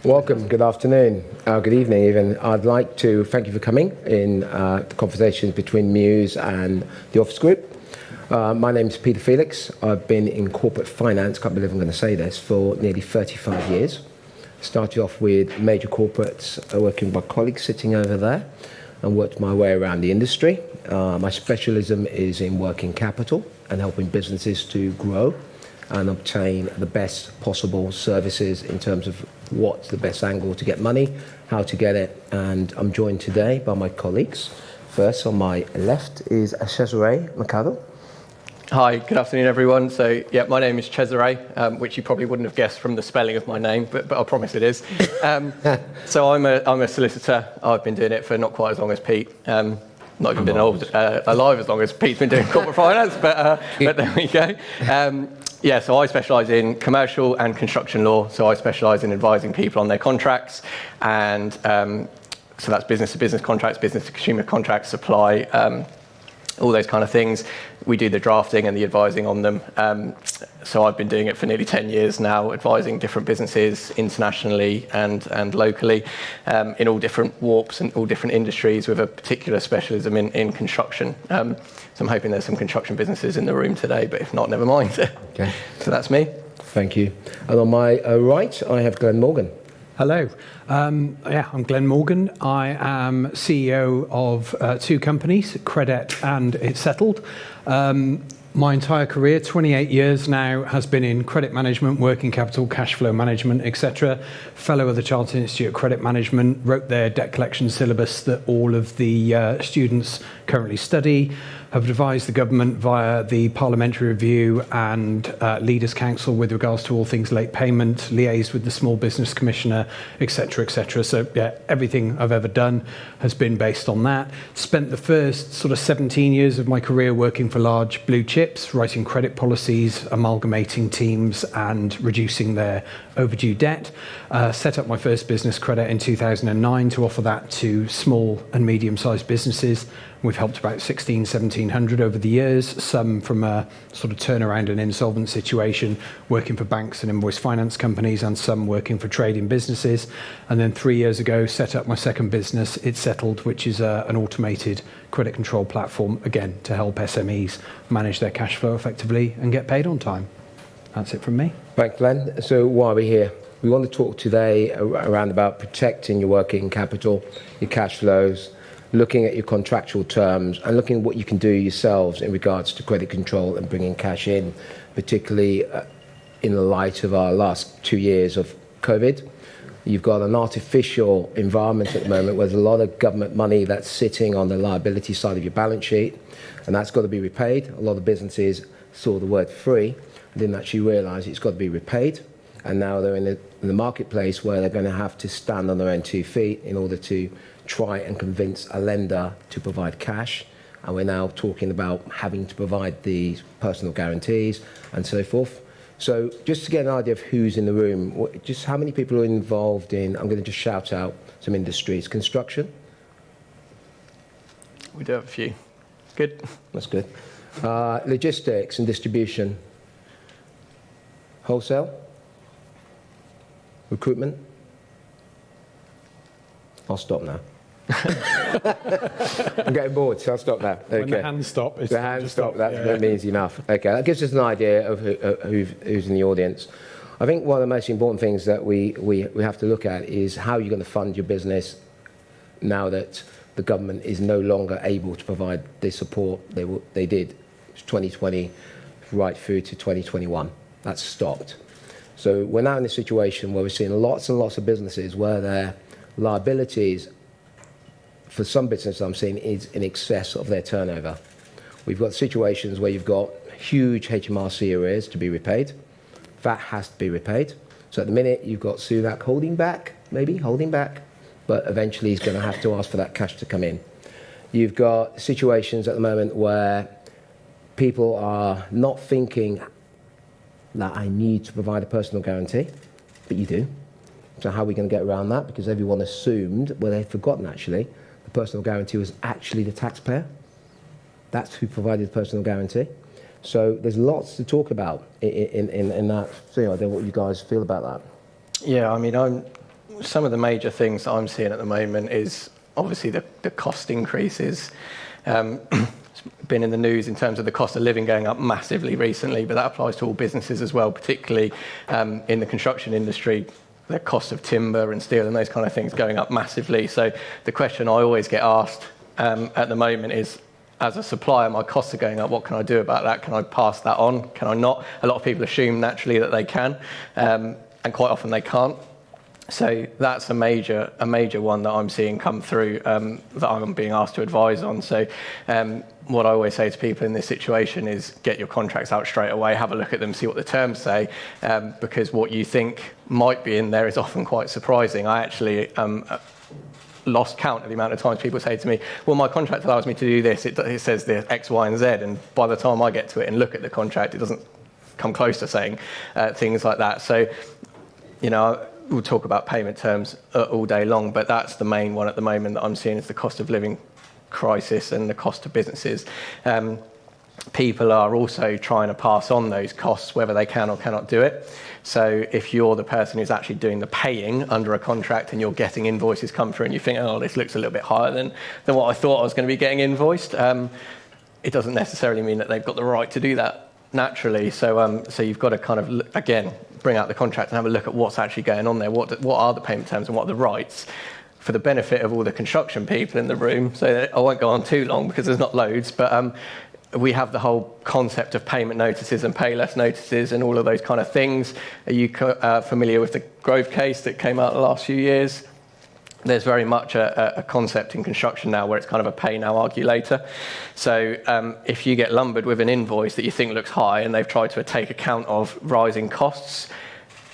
Welcome, good afternoon, good evening even. I'd like to thank you for coming in the conversations between Muse and the Office Group. My name is Peter Felix. I've been in corporate finance, can't believe I'm going to say this, for nearly 35 years. Started off with major corporates, working with my colleagues sitting over there, and worked my way around the industry. My specialism is in working capital and helping businesses to grow and obtain the best possible services in terms of what's the best angle to get money, how to get it, and I'm joined today by my colleagues. First, on my left is Cesare McArdle. Hi, good afternoon, everyone. So, yeah, my name is Cesare, which you probably wouldn't have guessed from the spelling of my name, but I promise it is. So I'm a solicitor. I've been doing it for not quite as long as Pete. Not even been alive as long as Pete's been doing corporate finance, but there we go. Yeah, so I specialise in commercial and construction law. So I specialise in advising people on their contracts, and so that's business-to-business contracts, business-to-consumer contracts, supply, all those kind of things. We do the drafting and the advising on them. So I've been doing it for nearly 10 years now, advising different businesses internationally and locally in all different warps and all different industries with a particular specialism in construction. So I'm hoping there's some construction businesses in the room today, but if not, never mind. Okay. So that's me. Thank you. And on my right, I have Glen Morgan. Hello. I'm Glen Morgan. I am CEO of two companies, Credebt and It's Settled. My entire career, 28 years now, has been in credit management, working capital, cash flow management, etc. Fellow of the Chartered Institute of Credit Management, wrote their debt collection syllabus that all of the students currently study, have advised the government via the Parliamentary Review and Leaders' Council with regards to all things late payment, liaised with the Small Business Commissioner, etc., etc. So, yeah, everything I've ever done has been based on that. Spent the first sort of 17 years of my career working for large blue chips, writing credit policies, amalgamating teams, and reducing their overdue debt. Set up my first business, Credebt, in 2009 to offer that to small and medium-sized businesses. We've helped about 1,700 over the years, some from a sort of turnaround and insolvent situation, working for banks and invoice finance companies, and some working for trading businesses. And then 3 years ago, set up my second business, It's Settled, which is an automated credit control platform, again, to help SMEs manage their cash flow effectively and get paid on time. That's it from me. Thanks, Glenn. So why are we here? We want to talk today around about protecting your working capital, your cash flows, looking at your contractual terms, and looking at what you can do yourselves in regards to credit control and bringing cash in, particularly in the light of our last 2 years of COVID. You've got an artificial environment at the moment where there's a lot of government money that's sitting on the liability side of your balance sheet, and that's got to be repaid. A lot of businesses saw the word free and didn't actually realise it's got to be repaid, and now they're in the marketplace where they're going to have to stand on their own 2 feet in order to try and convince a lender to provide cash. And we're now talking about having to provide the personal guarantees and so forth. So just to get an idea of who's in the room, just how many people are involved in, I'm going to just shout out some industries. Construction? We do have a few. Good. That's good. Logistics and distribution? Wholesale? Recruitment? I'll stop now. I'm getting bored, so I'll stop now. Okay. When the hands stop, it's the hands stop. That means enough. Okay, that gives us an idea of who's in the audience. I think one of the most important things that we have to look at is how you're going to fund your business now that the government is no longer able to provide the support they did 2020 right through to 2021. That's stopped. So we're now in a situation where we're seeing lots and lots of businesses where their liabilities, for some businesses I'm seeing, is in excess of their turnover. We've got situations where you've got huge HMRC arrears to be repaid. That has to be repaid. So at the minute, you've got Sunak holding back, but eventually he's going to have to ask for that cash to come in. You've got situations at the moment where people are not thinking that I need to provide a personal guarantee, but you do. So how are we going to get around that? Because everyone assumed, well, they'd forgotten actually, the personal guarantee was actually the taxpayer. That's who provided the personal guarantee. So there's lots to talk about in that. So I don't know what you guys feel about that. Yeah, I mean, some of the major things that I'm seeing at the moment is obviously the cost increases. It's been in the news in terms of the cost of living going up massively recently, but that applies to all businesses as well, particularly in the construction industry. The cost of timber and steel and those kind of things going up massively. So the question I always get asked at the moment is, as a supplier, my costs are going up. What can I do about that? Can I pass that on? Can I not? A lot of people assume naturally that they can, and quite often they can't. So that's a major one that I'm seeing come through that I'm being asked to advise on. So what I always say to people in this situation is get your contracts out straight away, have a look at them, see what the terms say, because what you think might be in there is often quite surprising. I actually lost count of the amount of times people say to me, well, my contract allows me to do this, it says this X, Y, and Z, and by the time I get to it and look at the contract, it doesn't come close to saying things like that. So, you know, we'll talk about payment terms all day long, but that's the main one at the moment that I'm seeing is the cost of living crisis and the cost to businesses. People are also trying to pass on those costs, whether they can or cannot do it. So if you're the person who's actually doing the paying under a contract and you're getting invoices come through and you think, oh, this looks a little bit higher than what I thought I was going to be getting invoiced, it doesn't necessarily mean that they've got the right to do that naturally. So you've got to kind of, again, bring out the contract and have a look at what's actually going on there. What are the payment terms and what are the rights for the benefit of all the construction people in the room. So I won't go on too long because there's not loads, but we have the whole concept of payment notices and pay less notices and all of those kind of things. Are you familiar with the Grove case that came out the last few years? There's very much a concept in construction now where it's kind of a pay now, argue later. So if you get lumbered with an invoice that you think looks high and they've tried to take account of rising costs,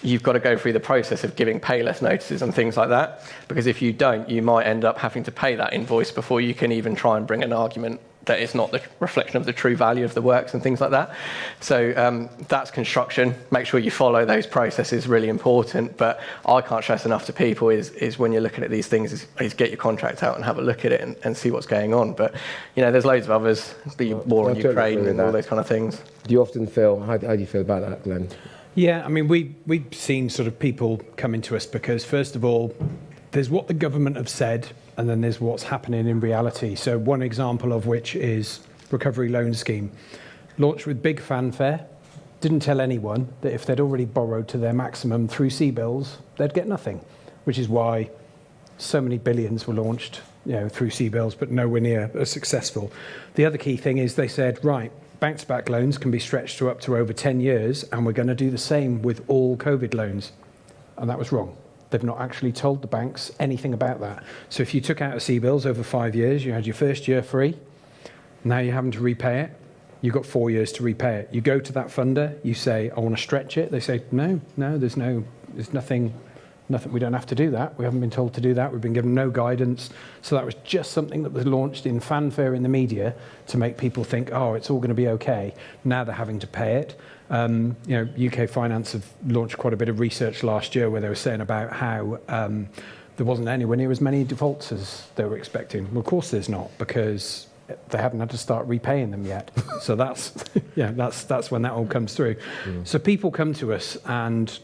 you've got to go through the process of giving pay less notices and things like that. Because if you don't, you might end up having to pay that invoice before you can even try and bring an argument that it's not the reflection of the true value of the works and things like that. So that's construction. Make sure you follow those processes, really important. But I can't stress enough to people is when you're looking at these things is get your contract out and have a look at it and see what's going on. But, you know, there's loads of others, the war in Ukraine and all those kind of things. Do you often feel, how do you feel about that, Glenn? Yeah, I mean, we've seen sort of people coming to us because, first of all, there's what the government have said, and then there's what's happening in reality. So one example of which is Recovery Loan Scheme. Launched with big fanfare, didn't tell anyone that if they'd already borrowed to their maximum through CBILS, they'd get nothing, which is why so many billions were launched, you know, through CBILS, but nowhere near as successful. The other key thing is they said, right, bounce-back loans can be stretched to up to over 10 years, and we're going to do the same with all COVID loans. And that was wrong. They've not actually told the banks anything about that. So if you took out a CBILS over 5 years, you had your first year free. Now you're having to repay it. You've got 4 years to repay it. You go to that funder, you say, I want to stretch it. They say, no, there's nothing, we don't have to do that. We haven't been told to do that. We've been given no guidance. So that was just something that was launched in fanfare in the media to make people think, oh, it's all going to be okay. Now they're having to pay it. You know, UK Finance have launched quite a bit of research last year where they were saying about how there wasn't anywhere near as many defaults as they were expecting. Well, of course there's not, because they haven't had to start repaying them yet. So that's when that all comes through. So people come to us and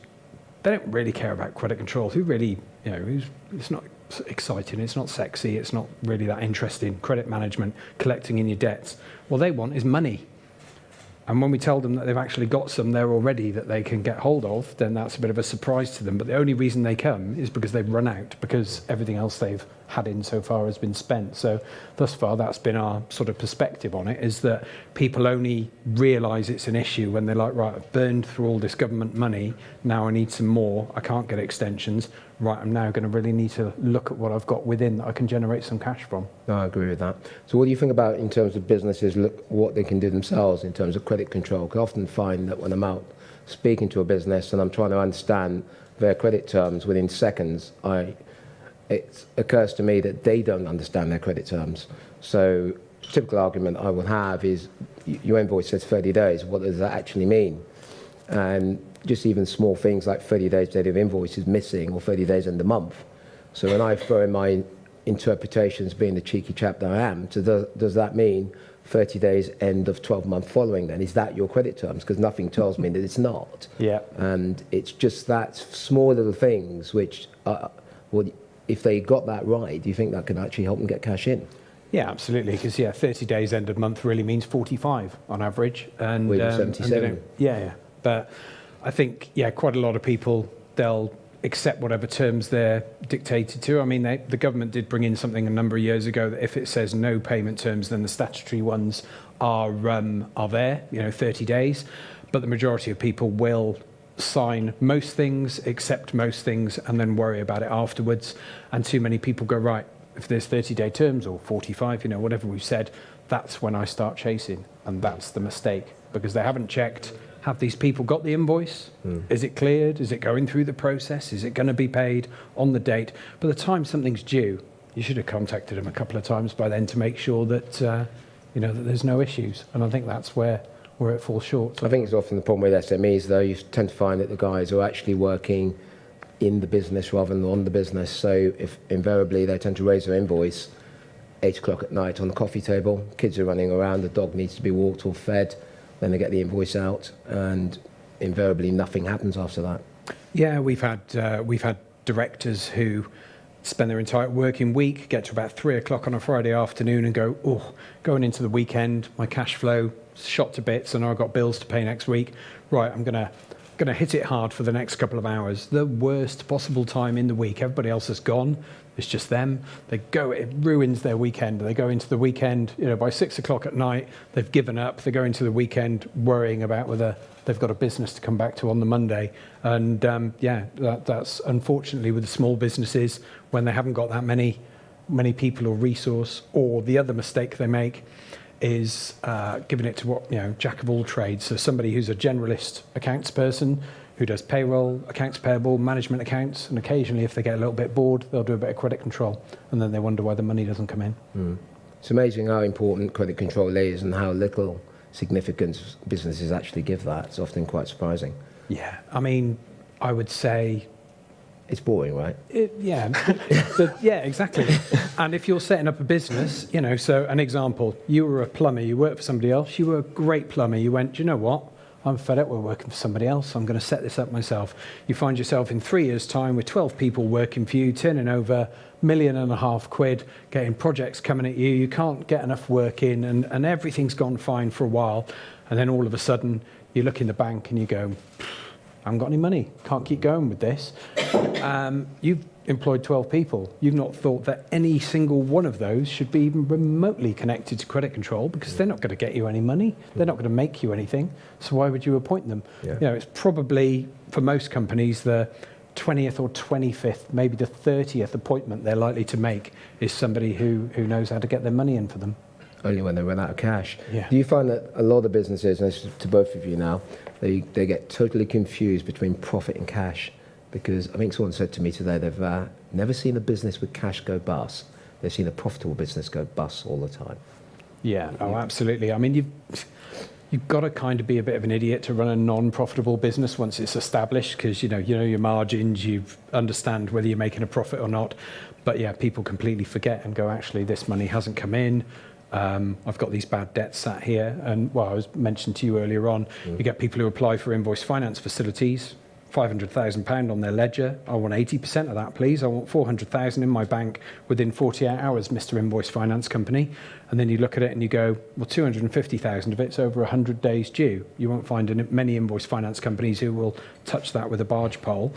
they don't really care about credit control. Who really, you know, it's not exciting, it's not sexy, it's not really that interesting. Credit management, collecting in your debts. What they want is money. And when we tell them that they've actually got some there already that they can get hold of, then that's a bit of a surprise to them. But the only reason they come is because they've run out, because everything else they've had in so far has been spent. So thus far, that's been our sort of perspective on it, is that people only realise it's an issue when they're like, right, I've burned through all this government money, now I need some more, I can't get extensions, right, I'm now going to really need to look at what I've got within that I can generate some cash from. No, I agree with that. So what do you think about in terms of businesses, look what they can do themselves in terms of credit control? I often find that when I'm out speaking to a business and I'm trying to understand their credit terms, within seconds, it occurs to me that they don't understand their credit terms. So typical argument I will have is, your invoice says 30 days, what does that actually mean? And just even small things like 30 days date of invoice is missing, or 30 days in the month. So when I throw in my interpretations, being the cheeky chap that I am, so does that mean 30 days end of 12 month following then? Is that your credit terms? Because nothing tells me that it's not. Yeah. And it's just that small little things which Well, if they got that right, do you think that could actually help them get cash in? Yeah, absolutely. Because 30 days end of month really means 45 on average, and We're and 77. yeah. But I think quite a lot of people, they'll accept whatever terms they're dictated to. I mean, the government did bring in something a number of years ago that if it says no payment terms, then the statutory ones are there. 30 days. But the majority of people will sign most things, accept most things, and then worry about it afterwards. And too many people go, right, if there's 30-day terms or 45, whatever we've said, that's when I start chasing. And that's the mistake, because they haven't checked, have these people got the invoice? Is it cleared? Is it going through the process? Is it going to be paid on the date? By the time something's due, you should have contacted them a couple of times by then to make sure that, that there's no issues. And I think that's where it falls short. I think it's often the problem with SMEs, though. You tend to find that the guys are actually working in the business rather than on the business. So if invariably they tend to raise their invoice 8 o'clock at night on the coffee table, kids are running around, the dog needs to be walked or fed, then they get the invoice out, and invariably nothing happens after that. Yeah, we've had directors who spend their entire working week, get to about 3 o'clock on a Friday afternoon and go, going into the weekend, my cash flow shot to bits and I've got bills to pay next week. Right, I'm going to hit it hard for the next couple of hours. The worst possible time in the week. Everybody else has gone. It's just them. It ruins their weekend. They go into the weekend, by 6 o'clock at night, they've given up. They go into the weekend worrying about whether they've got a business to come back to on the Monday. And that's unfortunately with the small businesses, when they haven't got that many people or resource, or the other mistake they make is giving it to jack of all trades. So somebody who's a generalist accounts person who does payroll, accounts payable, management accounts, and occasionally if they get a little bit bored, they'll do a bit of credit control, and then they wonder why the money doesn't come in. It's amazing how important credit control is and how little significance businesses actually give that. It's often quite surprising. Yeah, I mean, I would say it's boring, right? Yeah, exactly. And if you're setting up a business, so an example, you were a plumber, you worked for somebody else, you were a great plumber, you went, do you know what? I'm fed up with working for somebody else, I'm going to set this up myself. You find yourself in 3 years' time with 12 people working for you, turning over £1.5 million, getting projects coming at you, you can't get enough work in, and everything's gone fine for a while, and then all of a sudden, you look in the bank and you go, I haven't got any money, can't keep going with this. You've employed 12 people. You've not thought that any single one of those should be even remotely connected to credit control, because they're not going to get you any money. They're not going to make you anything. So why would you appoint them? Yeah. It's probably, for most companies, the 20th or 25th, maybe the 30th appointment they're likely to make is somebody who knows how to get their money in for them. Only when they run out of cash. Yeah. Do you find that a lot of businesses, and this is to both of you now, they get totally confused between profit and cash? Because I think someone said to me today they've never seen a business with cash go bust. They've seen a profitable business go bust all the time. Yeah, absolutely. I mean, you've got to kind of be a bit of an idiot to run a non-profitable business once it's established, because you know your margins, you understand whether you're making a profit or not. But yeah, people completely forget and go, actually, this money hasn't come in. I've got these bad debts sat here, and I was mentioned to you earlier on, you get people who apply for invoice finance facilities, £500,000 on their ledger. I want 80% of that, please. I want 400,000 in my bank within 48 hours, Mr. Invoice Finance Company. And then you look at it and you go, well, 250,000 of it's over 100 days due. You won't find many invoice finance companies who will touch that with a barge pole.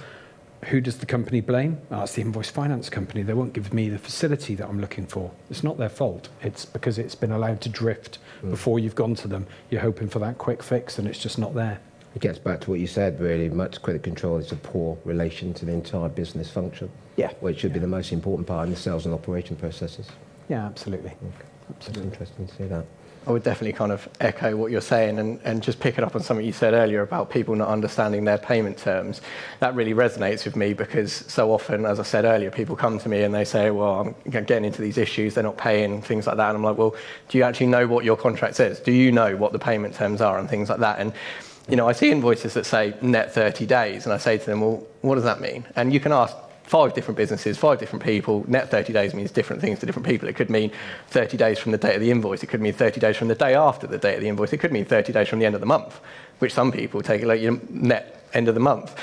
Who does the company blame? Oh, it's the invoice finance company. They won't give me the facility that I'm looking for. It's not their fault. It's because it's been allowed to drift before you've gone to them. You're hoping for that quick fix and it's just not there. It gets back to what you said, really. Much credit control is a poor relation to the entire business function. Yeah. Where it should be the most important part in the sales and operation processes. Yeah, absolutely. Okay. Absolutely interesting to see that. I would definitely kind of echo what you're saying and just pick it up on something you said earlier about people not understanding their payment terms. That really resonates with me because so often, as I said earlier, people come to me and they say, well, I'm getting into these issues, they're not paying, things like that. And I'm like, well, do you actually know what your contract says? Do you know what the payment terms are and things like that? And I see invoices that say net 30 days, and I say to them, well, what does that mean? And you can ask 5 different businesses, 5 different people. Net 30 days means different things to different people. It could mean 30 days from the date of the invoice. It could mean 30 days from the day after the date of the invoice. It could mean 30 days from the end of the month, which some people take, like, net end of the month.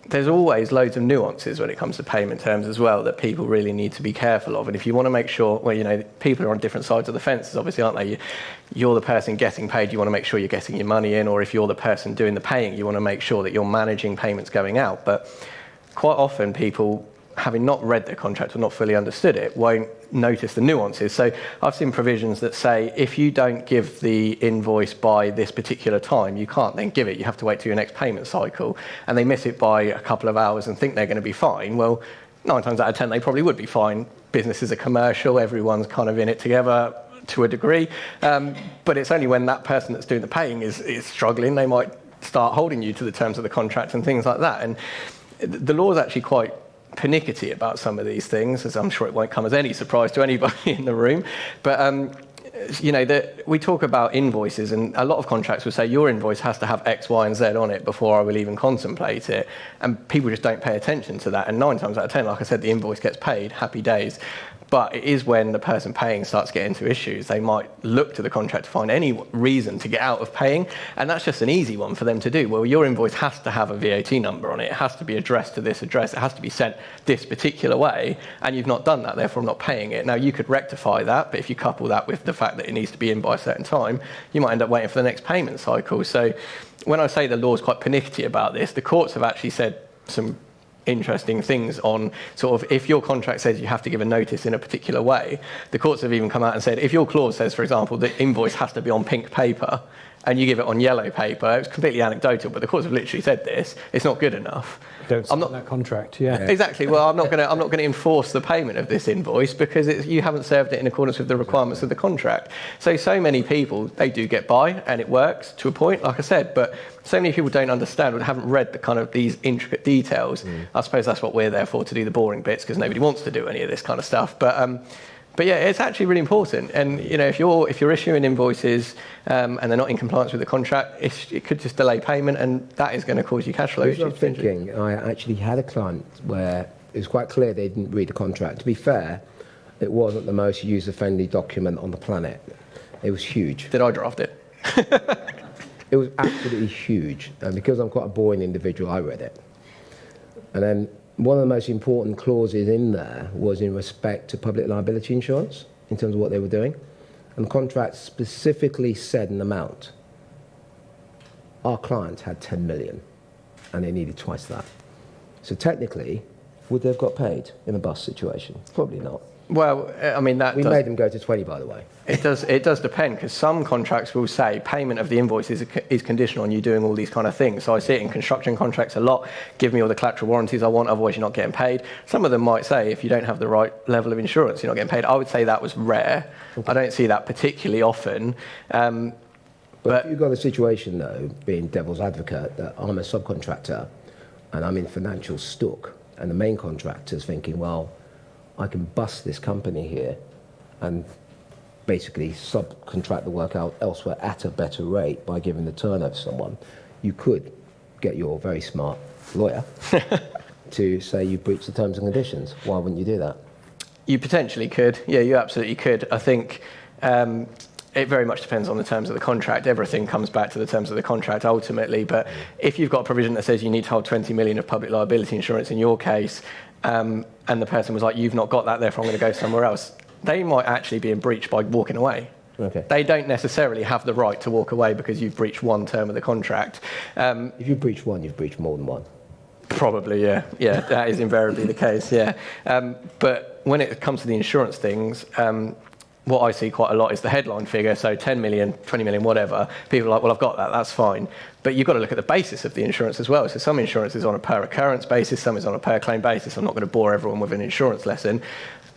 There's always loads of nuances when it comes to payment terms as well that people really need to be careful of. And if you want to make sure, well, you know, people are on different sides of the fences, obviously, aren't they? You're the person getting paid, you want to make sure you're getting your money in, or if you're the person doing the paying, you want to make sure that you're managing payments going out. But quite often people, having not read their contract or not fully understood it, won't notice the nuances. So I've seen provisions that say if you don't give the invoice by this particular time, you can't then give it. You have to wait till your next payment cycle, and they miss it by a couple of hours and think they're going to be fine. Well, 9 times out of 10, they probably would be fine. Businesses are commercial, everyone's kind of in it together to a degree. But it's only when that person that's doing the paying is struggling, they might start holding you to the terms of the contract and things like that. And the law is actually quite pernickety about some of these things, as I'm sure it won't come as any surprise to anybody in the room. But you know, we talk about invoices, and a lot of contracts will say your invoice has to have X, Y, and Z on it before I will even contemplate it. And people just don't pay attention to that. And 9 times out of 10, like I said, the invoice gets paid, happy days. But it is when the person paying starts to get into issues, they might look to the contract to find any reason to get out of paying, and that's just an easy one for them to do. Well, your invoice has to have a VAT number on it, it has to be addressed to this address, it has to be sent this particular way, and you've not done that, therefore I'm not paying it. Now, you could rectify that, but if you couple that with the fact that it needs to be in by a certain time, you might end up waiting for the next payment cycle. So when I say the law is quite pernickety about this, the courts have actually said some interesting things on sort of if your contract says you have to give a notice in a particular way. The courts have even come out and said if your clause says, for example, the invoice has to be on pink paper and you give it on yellow paper, it's completely anecdotal, but the courts have literally said this, it's not good enough. Don't sign that contract, yeah. Exactly. Well, I'm not going to enforce the payment of this invoice because you haven't served it in accordance with the requirements of the contract. So many people, they do get by and it works to a point, like I said, but so many people don't understand or haven't read the kind of these intricate details. I suppose that's what we're there for, to do the boring bits, because nobody wants to do any of this kind of stuff. But yeah, it's actually really important. And you know, if you're issuing invoices and they're not in compliance with the contract, it could just delay payment, and that is going to cause you cash flow issues. I'm thinking, I actually had a client where it was quite clear they didn't read the contract. To be fair, it wasn't the most user-friendly document on the planet. It was huge. Did I draft it? It was absolutely huge, and because I'm quite a boring individual, I read it. And then one of the most important clauses in there was in respect to public liability insurance, in terms of what they were doing. And the contract specifically said an amount. Our client had 10 million, and they needed twice that. So technically, would they have got paid in a bus situation? Probably not. Well, I mean, we made them go to 20, by the way. It does depend, because some contracts will say payment of the invoice is conditional on you doing all these kind of things. So I see it in construction contracts a lot. Give me all the collateral warranties I want, otherwise you're not getting paid. Some of them might say if you don't have the right level of insurance, you're not getting paid. I would say that was rare. Okay. I don't see that particularly often. But if you've got a situation, though, being devil's advocate, that I'm a subcontractor and I'm in financial stuck, and the main contractor's thinking, well, I can bust this company here and basically subcontract the work out elsewhere at a better rate by giving the turnover to someone. You could get your very smart lawyer to say you breached the terms and conditions. Why wouldn't you do that? You potentially could. Yeah, you absolutely could. I think it very much depends on the terms of the contract. Everything comes back to the terms of the contract ultimately. But if you've got a provision that says you need to hold 20 million of public liability insurance in your case, and the person was like, you've not got that, therefore I'm going to go somewhere else, they might actually be in breach by walking away. Okay. They don't necessarily have the right to walk away because you've breached one term of the contract. If you breach one, you've breached more than one. Probably, yeah. Yeah, that is invariably the case, yeah. But when it comes to the insurance things, what I see quite a lot is the headline figure, so 10 million, 20 million, whatever. People are like, well, I've got that, that's fine. But you've got to look at the basis of the insurance as well. So some insurance is on a per occurrence basis, some is on a per claim basis. I'm not going to bore everyone with an insurance lesson,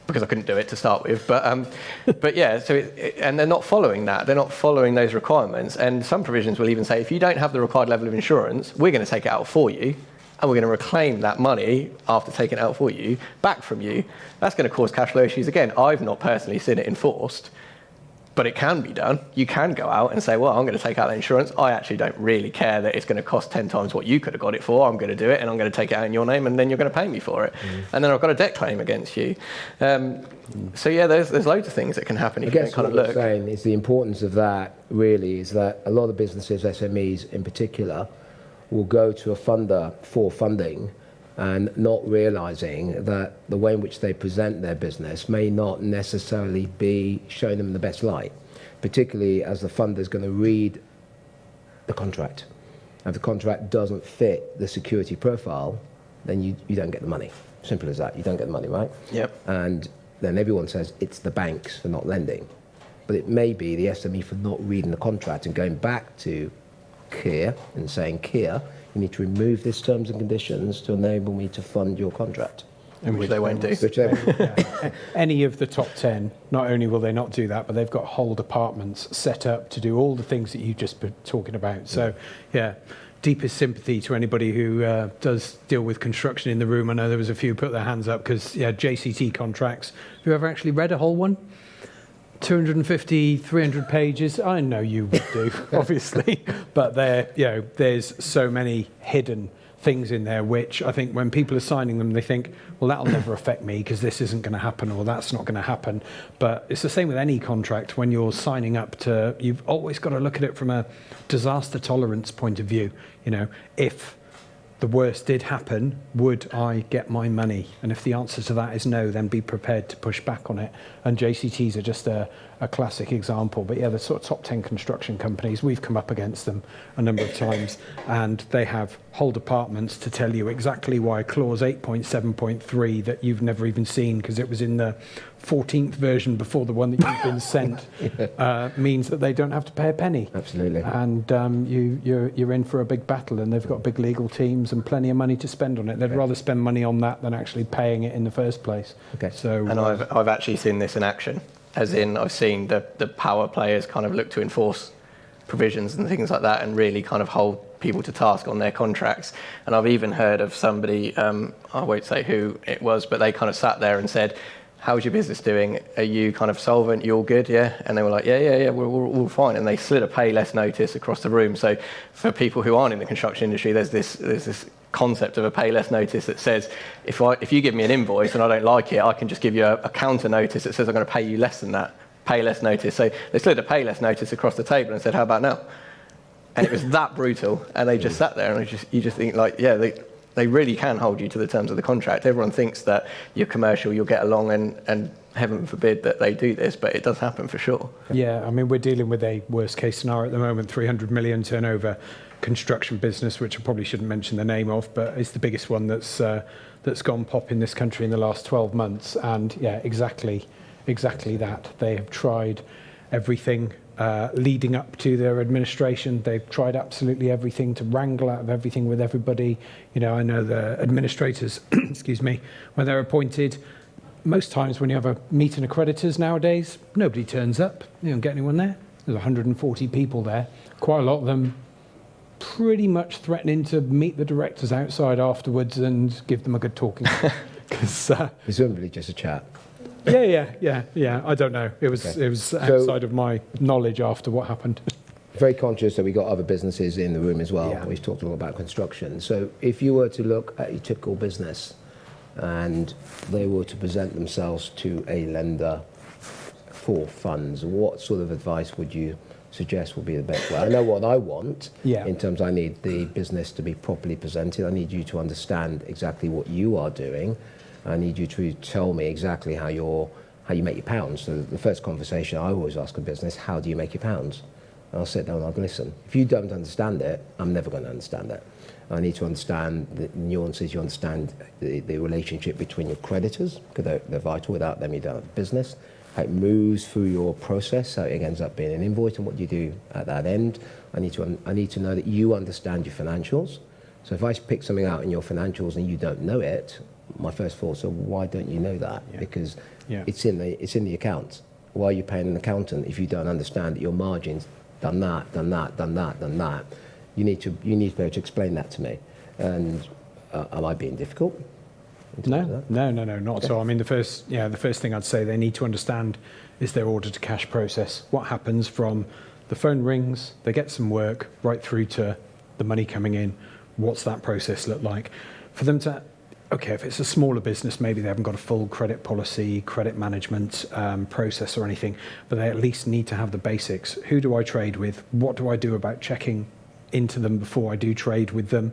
because I couldn't do it to start with. But yeah, so and they're not following that. They're not following those requirements. And some provisions will even say, if you don't have the required level of insurance, we're going to take it out for you, and we're going to reclaim that money after taking it out for you back from you. That's going to cause cash flow issues again. I've not personally seen it enforced, but it can be done. You can go out and say, well, I'm going to take out that insurance. I actually don't really care that it's going to cost 10 times what you could have got it for. I'm going to do it, and I'm going to take it out in your name, and then you're going to pay me for it. And then I've got a debt claim against you. So yeah, there's loads of things that can happen if you don't kind of look. What I'm saying is the importance of that really is that a lot of businesses, SMEs in particular, will go to a funder for funding and not realizing that the way in which they present their business may not necessarily be showing them in the best light, particularly as the funder is going to read the contract. And if the contract doesn't fit the security profile, then you don't get the money. Simple as that. You don't get the money, right? Yep. And then everyone says it's the banks for not lending. But it may be the SME for not reading the contract and going back to Kia and saying, Kia, you need to remove these terms and conditions to enable me to fund your contract. And which they won't do. Which they, Any of the top 10, not only will they not do that, but they've got whole departments set up to do all the things that you've just been talking about. So, yeah, deepest sympathy to anybody who does deal with construction in the room. I know there was a few put their hands up because, yeah, JCT contracts. Have you ever actually read a whole one? 250, 300 pages. I know you would do, obviously, but there's so many hidden things in there which I think when people are signing them, they think, well, that'll never affect me because this isn't going to happen or that's not going to happen. But it's the same with any contract. When you're signing up to, you've always got to look at it from a disaster tolerance point of view. You know, if the worst did happen, would I get my money? And if the answer to that is no, then be prepared to push back on it. And JCTs are just a classic example. But yeah, the sort of top 10 construction companies, we've come up against them a number of times, and they have whole departments to tell you exactly why clause 8.7.3 that you've never even seen because it was in the 14th version before the one that you've been sent means that they don't have to pay a penny. Absolutely. And you're in for a big battle, and they've got big legal teams and plenty of money to spend on it. They'd rather spend money on that than actually paying it in the first place. Okay. So, And I've actually seen this in action, as in I've seen the power players kind of look to enforce provisions and things like that and really kind of hold people to task on their contracts. And I've even heard of somebody, I won't say who it was, but they kind of sat there and said, how's your business doing? Are you kind of solvent? You all good? Yeah. And they were like, yeah, we're all fine. And they slid a pay less notice across the room. So for people who aren't in the construction industry, there's this concept of a pay less notice that says, if you give me an invoice and I don't like it, I can just give you a counter notice that says I'm going to pay you less than that. Pay less notice. So they slid a pay less notice across the table and said, how about now? And it was that brutal. And they just sat there and you just think like, yeah, they really can hold you to the terms of the contract. Everyone thinks that you're commercial, you'll get along, and heaven forbid that they do this, but it does happen for sure. yeah, I mean, we're dealing with a worst case scenario at the moment, 300 million turnover construction business, which I probably shouldn't mention the name of, but it's the biggest one that's gone pop in this country in the last 12 months. And yeah, exactly that. They have tried everything leading up to their administration. They've tried absolutely everything to wrangle out of everything with everybody. You know, I know the administrators, excuse me, when they're appointed, most times when you have a meeting of creditors nowadays, nobody turns up. You don't get anyone there. There's 140 people there. Quite a lot of them pretty much threatening to meet the directors outside afterwards and give them a good talking. presumably just a chat. Yeah. I don't know. It was outside of my knowledge after what happened. Very conscious that we got other businesses in the room as well. Yeah. We've talked a lot about construction. So if you were to look at a typical business and they were to present themselves to a lender for funds, what sort of advice would you suggest would be the best way? I know what I want in terms I need the business to be properly presented. I need you to understand exactly what you are doing. I need you to tell me exactly how you make your pounds. So the first conversation I always ask a business, how do you make your pounds? And I'll sit down and I'll go, listen, if you don't understand it, I'm never going to understand it. I need to understand the nuances, you understand the relationship between your creditors, because they're vital. Without them, you don't have a business. How it moves through your process, how it ends up being an invoice and what you do at that end. I need to know that you understand your financials. So if I pick something out in your financials and you don't know it, my first thought is, why don't you know that? Yeah. Because it's in the accounts. Why are you paying an accountant if you don't understand that your margins done that? You need to be able to explain that to me. And am I being difficult? No, not at all. I mean, the first thing I'd say they need to understand is their order to cash process. What happens from the phone rings, they get some work, right through to the money coming in. What's that process look like? For them to, okay, if it's a smaller business, maybe they haven't got a full credit policy, credit management process or anything, but they at least need to have the basics. Who do I trade with? What do I do about checking into them before I do trade with them.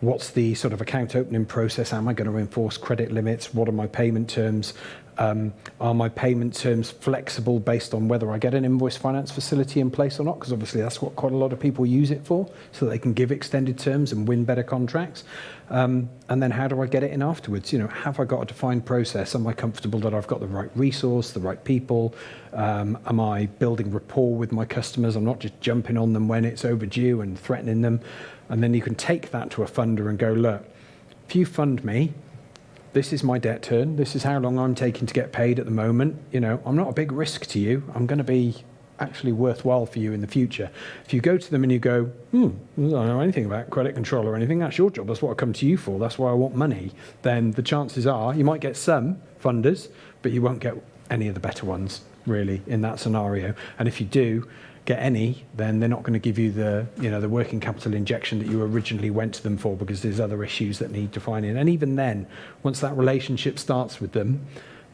What's the sort of account opening process? Am I going to enforce credit limits? What are my payment terms? Are my payment terms flexible based on whether I get an invoice finance facility in place or not? Because obviously that's what quite a lot of people use it for, so they can give extended terms and win better contracts. And then how do I get it in afterwards? You know, have I got a defined process? Am I comfortable that I've got the right resource, the right people? Am I building rapport with my customers? I'm not just jumping on them when it's overdue and threatening them. And then you can take that to a funder and go, look, if you fund me, this is my debt turn. This is how long I'm taking to get paid at the moment. You know, I'm not a big risk to you. I'm going to be actually worthwhile for you in the future. If you go to them and you go, I don't know anything about credit control or anything, that's your job. That's what I come to you for. That's why I want money. Then the chances are you might get some funders, but you won't get any of the better ones, really, in that scenario. And if you do get any, then they're not going to give you the, you know, the working capital injection that you originally went to them for, because there's other issues that need defining. And even then, once that relationship starts with them,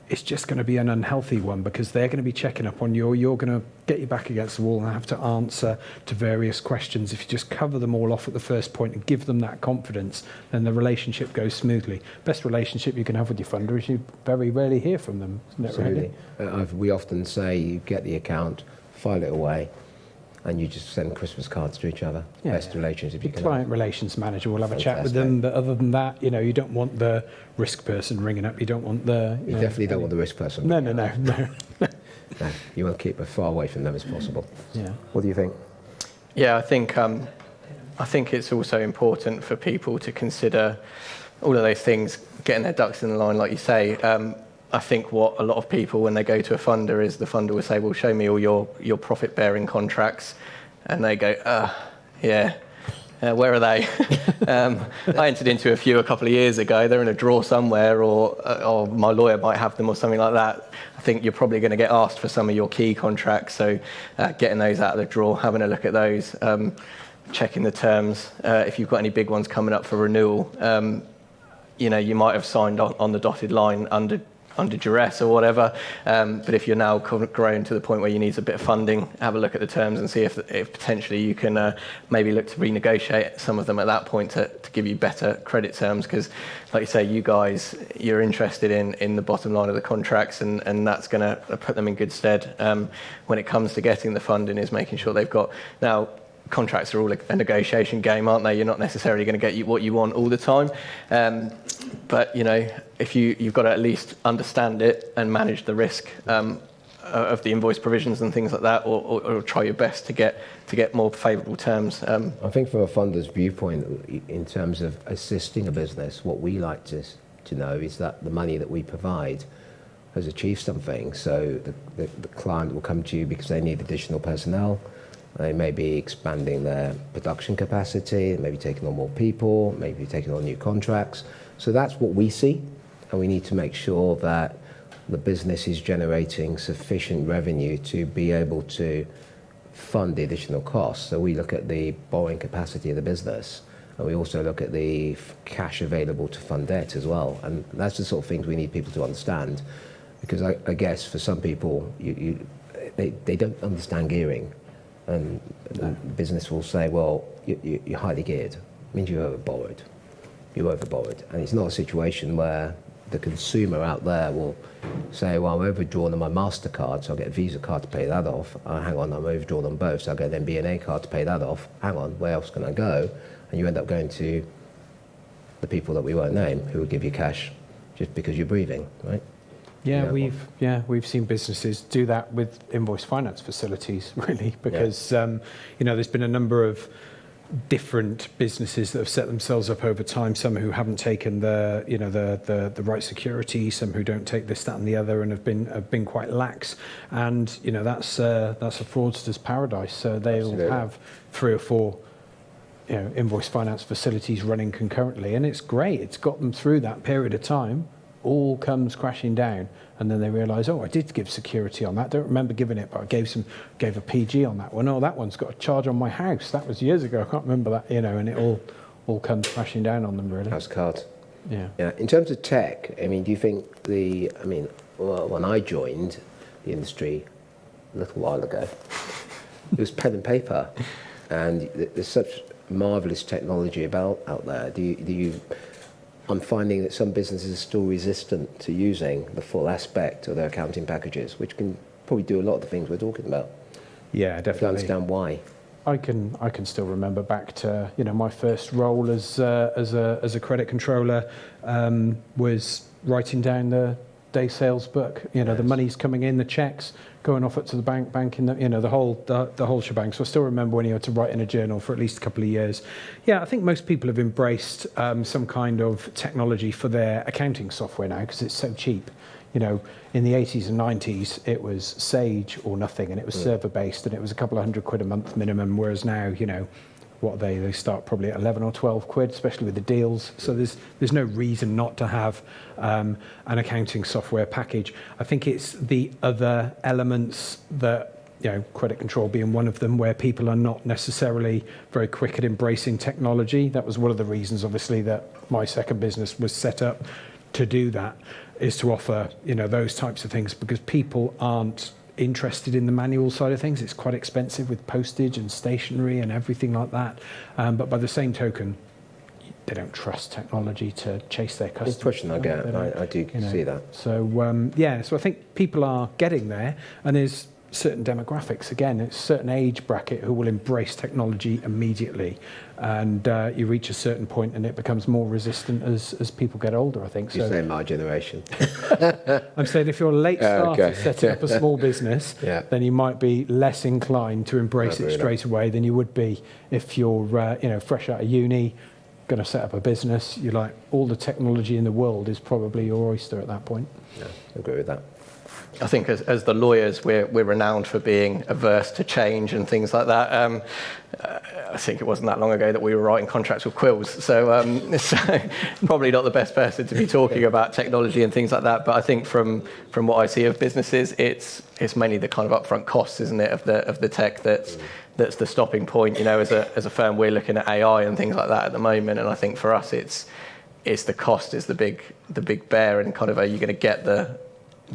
it's just going to be an unhealthy one, because they're going to be checking up on you, or you're going to get your back against the wall and have to answer to various questions. If you just cover them all off at the first point and give them that confidence, then the relationship goes smoothly. Best relationship you can have with your funder is you very rarely hear from them, isn't it? Absolutely. Really? We often say you get the account, file it away, and you just send Christmas cards to each other. Yeah, Best relationship you Your can client have. relations manager will have a chat with Fantastic. them, but other than that, you know, you don't want the risk person ringing up. You don't want the... You definitely don't want the risk person. No. No, you want to keep as far away from them as possible. Yeah. What do you think? Yeah, I think it's also important for people to consider all of those things, getting their ducks in the line, like you say. I think what a lot of people, when they go to a funder, is the funder will say, well, show me all your profit-bearing contracts. And they go, where are they? I entered into a few a couple of years ago. They're in a drawer somewhere, or my lawyer might have them or something like that. I think you're probably going to get asked for some of your key contracts. So getting those out of the drawer, having a look at those, checking the terms. If you've got any big ones coming up for renewal, you know, you might have signed on the dotted line under duress or whatever, but if you're now grown to the point where you need a bit of funding, have a look at the terms and see if potentially you can maybe look to renegotiate some of them at that point to give you better credit terms, because like you say, you're interested in the bottom line of the contracts, and that's going to put them in good stead when it comes to getting the funding, is making sure they've got... Now, contracts are all a negotiation game, aren't they? You're not necessarily going to get what you want all the time. But, you know, if you've got to at least understand it and manage the risk of the invoice provisions and things like that, or try your best to get more favourable terms. I think from a funder's viewpoint, in terms of assisting a business, what we like to know is that the money that we provide has achieved something. So the client will come to you because they need additional personnel. They may be expanding their production capacity, maybe taking on more people, maybe taking on new contracts. So that's what we see, and we need to make sure that the business is generating sufficient revenue to be able to fund the additional costs. So we look at the borrowing capacity of the business, and we also look at the cash available to fund debt as well. And that's the sort of things we need people to understand, because I guess for some people, they don't understand gearing. And the business will say, well, you're highly geared. It means you overborrowed. You overborrowed. And it's not a situation where the consumer out there will say, well, I'm overdrawn on my MasterCard, so I'll get a Visa card to pay that off. Hang on, I'm overdrawn on both, so I'll get an MBNA card to pay that off. Hang on, where else can I go? And you end up going to the people that we won't name, who will give you cash just because you're breathing, right? Yeah, we've seen businesses do that with invoice finance facilities, really, because there's been a number of different businesses that have set themselves up over time. Some who haven't taken the right security, some who don't take this, that, and the other, and have been quite lax. And that's a fraudster's paradise. So they'll have 3 or 4 invoice finance facilities running concurrently, and it's great. It's got them through that period of time. All comes crashing down, and then they realise, I did give security on that. Don't remember giving it, but I gave a PG on that one. Oh, that one's got a charge on my house. That was years ago. I can't remember that. And it all comes crashing down on them, really. House cards. Yeah. In terms of tech, do you think when I joined the industry a little while ago, it was pen and paper, and there's such marvelous technology out there, I'm finding that some businesses are still resistant to using the full aspect of their accounting packages, which can probably do a lot of the things we're talking about. Yeah, I definitely. understand why. I can still remember back to my first role as a credit controller was writing down the day sales book. The money's coming in, the checks going off it to the bank in the whole shebang. So I still remember when you had to write in a journal for at least a couple of years. Yeah, I think most people have embraced some kind of technology for their accounting software now because it's so cheap. In the 80s and 90s, it was Sage or nothing, and it was server-based, and it was a couple of £100 a month minimum, whereas now, what are they start probably at 11 or 12 quid, especially with the deals. So there's no reason not to have an accounting software package. I think it's the other elements that, credit control being one of them, where people are not necessarily very quick at embracing technology. That was one of the reasons, obviously, that my second business was set up to do that, is to offer, those types of things, because people aren't interested in the manual side of things. It's quite expensive with postage and stationery and everything like that. But by the same token, they don't trust technology to chase their customers. It's pushing that gap. I do see that. So, so I think people are getting there, and there's certain demographics, again, it's a certain age bracket who will embrace technology immediately, and you reach a certain point and it becomes more resistant as people get older, I think. You're saying my generation. I'm saying if you're a late starter setting up a small business, then you might be less inclined to embrace it straight away than you would be if you're fresh out of uni, going to set up a business. You're like, all the technology in the world is probably your oyster at that point. Yeah, I agree with that. I think as the lawyers, we're renowned for being averse to change and things like that. I think it wasn't that long ago that we were writing contracts with quills, so probably not the best person to be talking about technology and things like that. But I think from what I see of businesses, it's mainly the kind of upfront costs, isn't it, of the tech that's the stopping point. As a firm, we're looking at AI and things like that at the moment, and I think for us, it's the cost is the big bear, and kind of, are you going to get the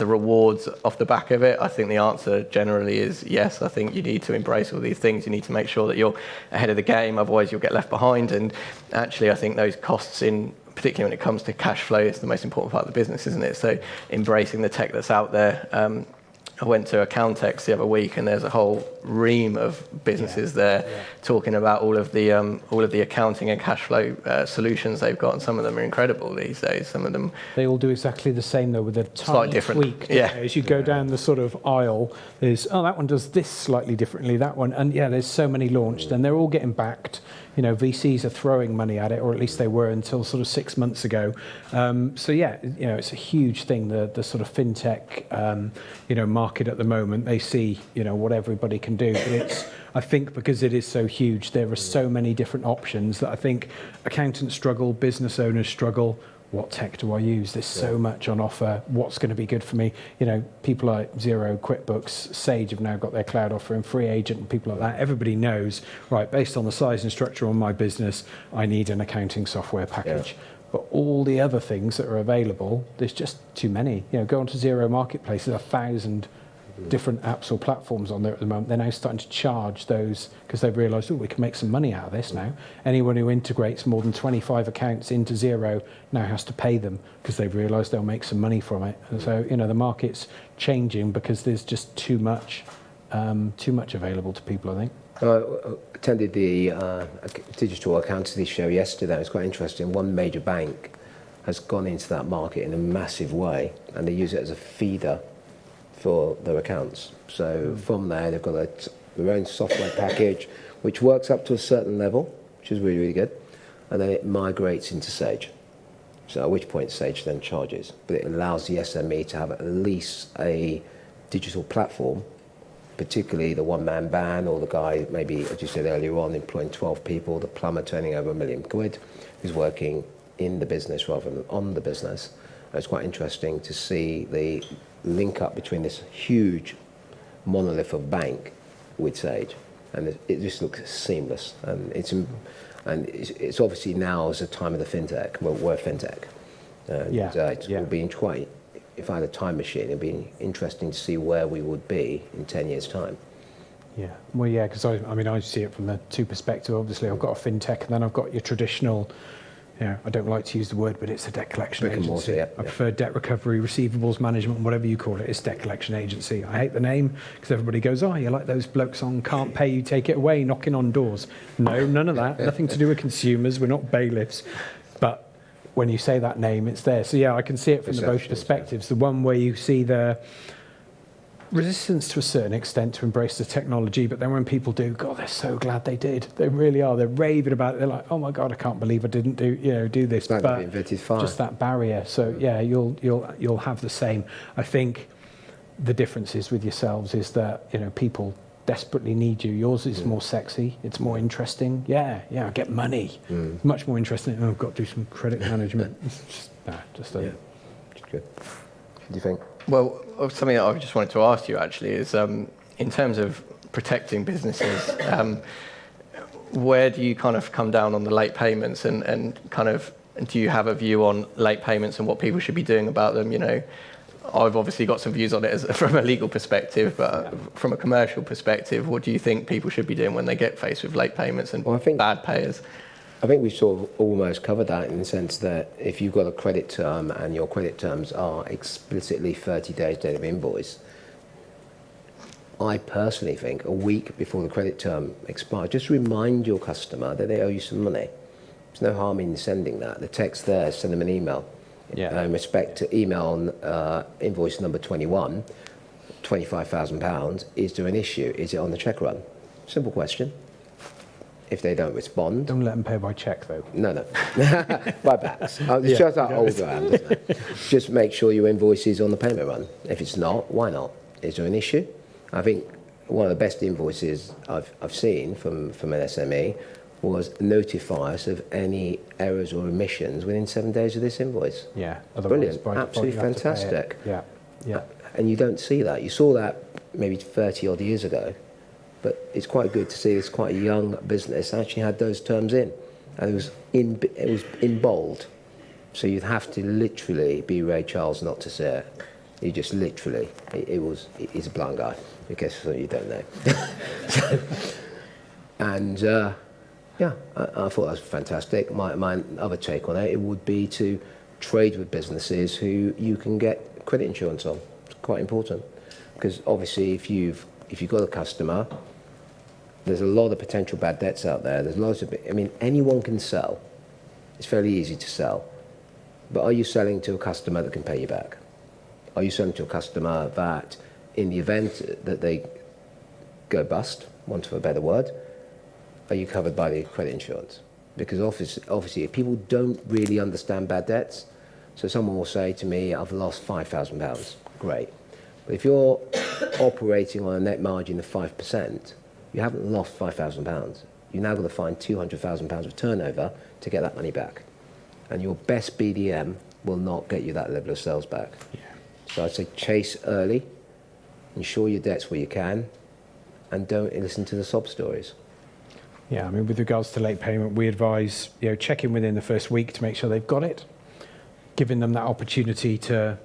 rewards off the back of it? I think the answer generally is yes. I think you need to embrace all these things. You need to make sure that you're ahead of the game, otherwise you'll get left behind. And actually, I think those costs, particularly when it comes to cash flow, is the most important part of the business, isn't it? So embracing the tech that's out there. I went to Accountex the other week, and there's a whole ream of businesses there talking about all of the accounting and cash flow solutions they've got, and some of them are incredible these days. Some of them they all do exactly the same though, with a tiny different tweak. Yeah. As you go down the sort of aisle, there's that one does this slightly differently, that one, and there's so many launched, and they're all getting backed. VCs are throwing money at it, or at least they were until sort of 6 months ago. It's a huge thing. The sort of fintech, market at the moment. They see, what everybody can do. But it's, I think, because it is so huge, there are so many different options that I think accountants struggle, business owners struggle. What tech do I use? There's so much on offer. What's going to be good for me? People like Xero, QuickBooks, Sage have now got their cloud offering, Free Agent, and people like that. Everybody knows, right, based on the size and structure of my business, I need an accounting software package. Yeah. But all the other things that are available, there's just too many. Go onto Xero Marketplace, there's 1,000 different apps or platforms on there at the moment. They're now starting to charge those because they've realised, we can make some money out of this now. Anyone who integrates more than 25 accounts into Xero now has to pay them because they've realised they'll make some money from it. And so, the market's changing because there's just too much available to people, I think. I attended the digital accountancy show yesterday. It was quite interesting. One major bank has gone into that market in a massive way, and they use it as a feeder for their accounts. So from there, they've got their own software package, which works up to a certain level, which is really, really good. And then it migrates into Sage. So at which point Sage then charges. But it allows the SME to have at least a digital platform, particularly the one-man band, or the guy, maybe, as you said earlier on, employing 12 people, the plumber turning over £1 million, who's working in the business rather than on the business. And it's quite interesting to see the link up between this huge monolith of bank with Sage, and it just looks seamless. And it's obviously now is the time of the fintech. Well, we're fintech. It'll be quite. If I had a time machine, it'd be interesting to see where we would be in 10 years' time. Yeah, well, yeah, because I see it from the two perspectives. Obviously, I've got a fintech, and then I've got your traditional, I don't like to use the word, but it's a debt collection Brick and agency. mortar, yeah. I prefer debt recovery, receivables management, whatever you call it. It's debt collection agency. I hate the name because everybody goes, oh, you're like those blokes on Can't Pay You, Take It Away, knocking on doors. No, none of that. Nothing to do with consumers. We're not bailiffs. But when you say that name, it's there. So, yeah, I can see it from both perspectives. The one where you see the resistance to a certain extent to embrace the technology, but then when people do, God, they're so glad they did. They really are. They're raving about it. They're like, oh my God, I can't believe I didn't do this. It's like invented fire. Just that barrier. So yeah, you'll have the same. I think the difference is with yourselves is that people desperately need you. Yours is more sexy. It's more interesting. Yeah, I get money. Much more interesting. Oh, I've got to do some credit management. It's just good. What do you think? Well, something that I just wanted to ask you actually is, in terms of protecting businesses, where do you kind of come down on the late payments and kind of do you have a view on late payments and what people should be doing about them? I've obviously got some views on it from a legal perspective, but from a commercial perspective, what do you think people should be doing when they get faced with late payments and bad payers? I think we sort of almost covered that in the sense that if you've got a credit term and your credit terms are explicitly 30 days date of invoice, I personally think a week before the credit term expires, just remind your customer that they owe you some money. There's no harm in sending that. The text there, send them an email. In respect to email on invoice number 21, £25,000, is there an issue? Is it on the check run? Simple question. If they don't respond... Don't let them pay by cheque, though. No. By backs. It's just that old brand, isn't it? Just make sure your invoice is on the payment run. If it's not, why not? Is there an issue? I think one of the best invoices I've seen from an SME was notify us of any errors or omissions within 7 days of this invoice. Yeah. Brilliant. Absolutely fantastic. Yeah. And you don't see that. You saw that maybe 30 odd years ago. But it's quite good to see this quite a young business actually had those terms in, and it was in bold. So you'd have to literally be Ray Charles not to see it. You just literally, he's a blind guy, in case you don't know. And I thought that was fantastic. My other take on it would be to trade with businesses who you can get credit insurance on. It's quite important because obviously if you've got a customer. There's a lot of potential bad debts out there. There's lots of, anyone can sell. It's fairly easy to sell. But are you selling to a customer that can pay you back? Are you selling to a customer that, in the event that they go bust, want of a better word, are you covered by the credit insurance? Because obviously, if people don't really understand bad debts, so someone will say to me, I've lost £5,000. Great. But if you're operating on a net margin of 5%, you haven't lost £5,000. You've now got to find £200,000 of turnover to get that money back. And your best BDM will not get you that level of sales back. Yeah. So I'd say chase early, insure your debts where you can, and don't listen to the sob stories. Yeah, with regards to late payment, we advise check in within the first week to make sure they've got it, giving them that opportunity to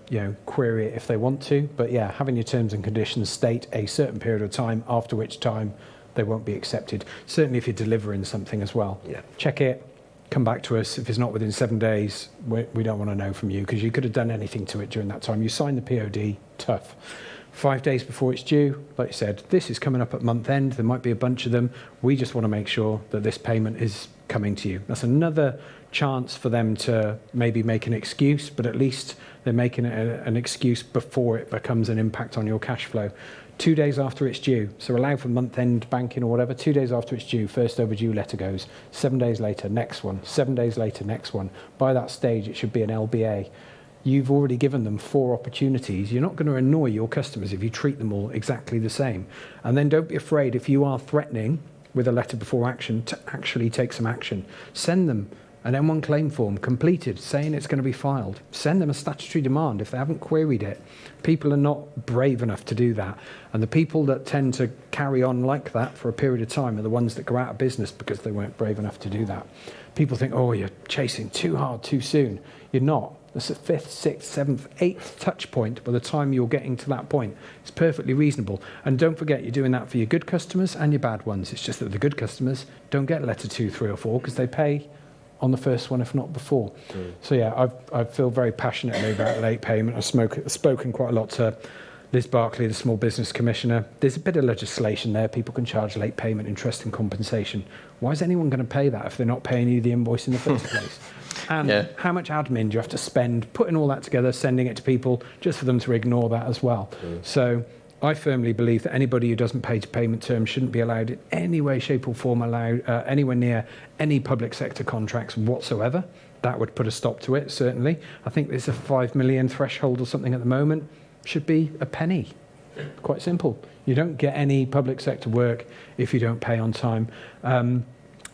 query it if they want to. But yeah, having your terms and conditions state a certain period of time, after which time they won't be accepted. Certainly if you're delivering something as well. Yeah. Check it, come back to us. If it's not within 7 days, we don't want to know from you because you could have done anything to it during that time. You signed the POD, tough. 5 days before it's due, like you said, this is coming up at month end. There might be a bunch of them. We just want to make sure that this payment is coming to you. That's another chance for them to maybe make an excuse, but at least they're making an excuse before it becomes an impact on your cash flow. 2 days after it's due, so allow for month-end banking or whatever, 2 days after it's due, first overdue letter goes, 7 days later, next one, 7 days later, next one. By that stage, it should be an LBA. You've already given them 4 opportunities. You're not going to annoy your customers if you treat them all exactly the same. And then don't be afraid if you are threatening with a letter before action to actually take some action. Send them an M1 claim form completed saying it's going to be filed. Send them a statutory demand if they haven't queried it. People are not brave enough to do that. And the people that tend to carry on like that for a period of time are the ones that go out of business because they weren't brave enough to do that. People think, oh, you're chasing too hard too soon. You're not. That's the 5th, 6th, 7th, 8th touch point by the time you're getting to that point. It's perfectly reasonable. And don't forget, you're doing that for your good customers and your bad ones. It's just that the good customers don't get letter 2, 3 or 4 because they pay on the first one, if not before. So yeah, I feel very passionately about late payment. I've spoken quite a lot to Liz Barkley, the Small Business Commissioner. There's a bit of legislation there. People can charge late payment, interest and compensation. Why is anyone going to pay that if they're not paying you the invoice in the first place? And how much admin do you have to spend putting all that together, sending it to people, just for them to ignore that as well? So I firmly believe that anybody who doesn't pay to payment terms shouldn't be allowed in any way, shape or form anywhere near any public sector contracts whatsoever. That would put a stop to it, certainly. I think there's a 5 million threshold or something at the moment. Should be a penny. Quite simple. You don't get any public sector work if you don't pay on time.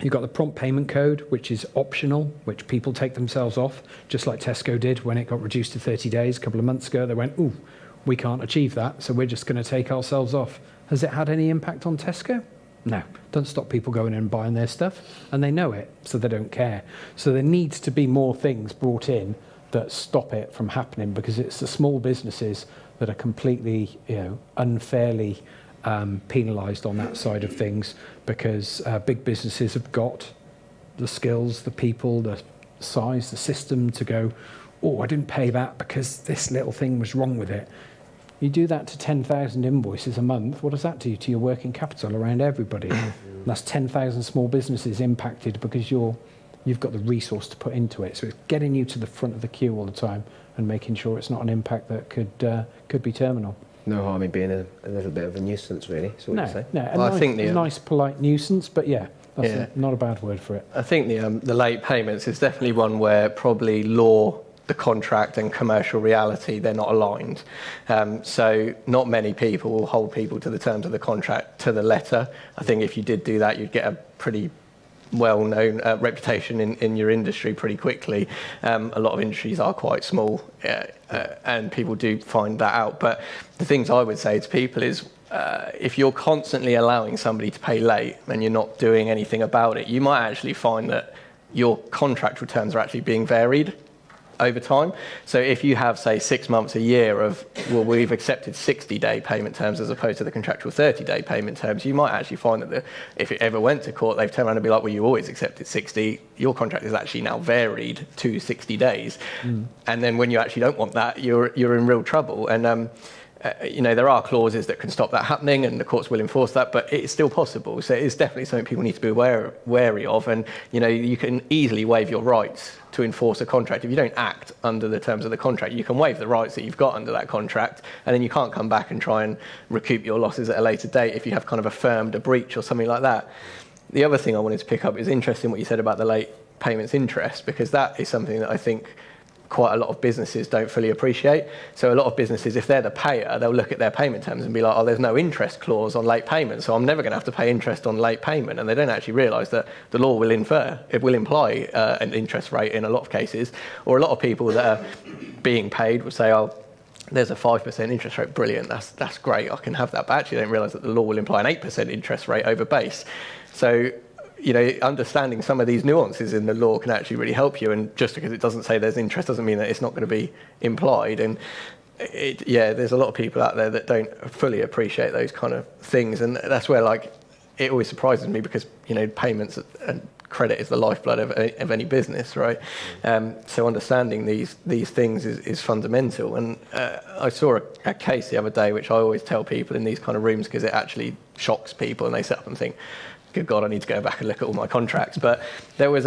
You've got the prompt payment code, which is optional, which people take themselves off, just like Tesco did when it got reduced to 30 days a couple of months ago. They went, ooh, we can't achieve that, so we're just going to take ourselves off. Has it had any impact on Tesco? No. Doesn't stop people going in and buying their stuff, and they know it, so they don't care. So there needs to be more things brought in that stop it from happening, because it's the small businesses that are completely, unfairly penalised on that side of things, because big businesses have got the skills, the people, the size, the system to go, oh, I didn't pay that because this little thing was wrong with it. You do that to 10,000 invoices a month, what does that do to your working capital around everybody? That's 10,000 small businesses impacted because you've got the resource to put into it. So it's getting you to the front of the queue all the time and making sure it's not an impact that could be terminal. No harm in being a little bit of a nuisance, really. That's what you're saying. No, a nice, polite nuisance, but that's not a bad word for it. I think the late payments is definitely one where probably law, the contract and commercial reality, they're not aligned. So not many people will hold people to the terms of the contract to the letter. I think if you did do that, you'd get a pretty well-known reputation in your industry pretty quickly. A lot of industries are quite small and people do find that out. But the things I would say to people is if you're constantly allowing somebody to pay late and you're not doing anything about it, you might actually find that your contractual terms are actually being varied over time. So if you have, say, 6 months, a year of, well, we've accepted 60-day payment terms as opposed to the contractual 30-day payment terms, you might actually find that if it ever went to court, they've turned around and be like, well, you always accepted 60, your contract is actually now varied to 60 days. And then when you actually don't want that, you're in real trouble. And there are clauses that can stop that happening and the courts will enforce that, but it's still possible. So it's definitely something people need to be wary of. And, you can easily waive your rights to enforce a contract. If you don't act under the terms of the contract, you can waive the rights that you've got under that contract, and then you can't come back and try and recoup your losses at a later date if you have kind of affirmed a breach or something like that. The other thing I wanted to pick up is interesting what you said about the late payments interest, because that is something that I think quite a lot of businesses don't fully appreciate. So a lot of businesses, if they're the payer, they'll look at their payment terms and be like, oh, there's no interest clause on late payment, so I'm never going to have to pay interest on late payment. And they don't actually realise that the law will imply an interest rate in a lot of cases. Or a lot of people that are being paid will say, oh, there's a 5% interest rate, brilliant, that's great, I can have that. But actually they don't realise that the law will imply an 8% interest rate over base. So understanding some of these nuances in the law can actually really help you. And just because it doesn't say there's interest doesn't mean that it's not going to be implied. And there's a lot of people out there that don't fully appreciate those kind of things. And that's where it always surprises me, because payments and credit is the lifeblood of any business, right? So understanding these things is fundamental. And I saw a case the other day, which I always tell people in these kind of rooms, because it actually shocks people and they sit up and think, good God, I need to go back and look at all my contracts. But it was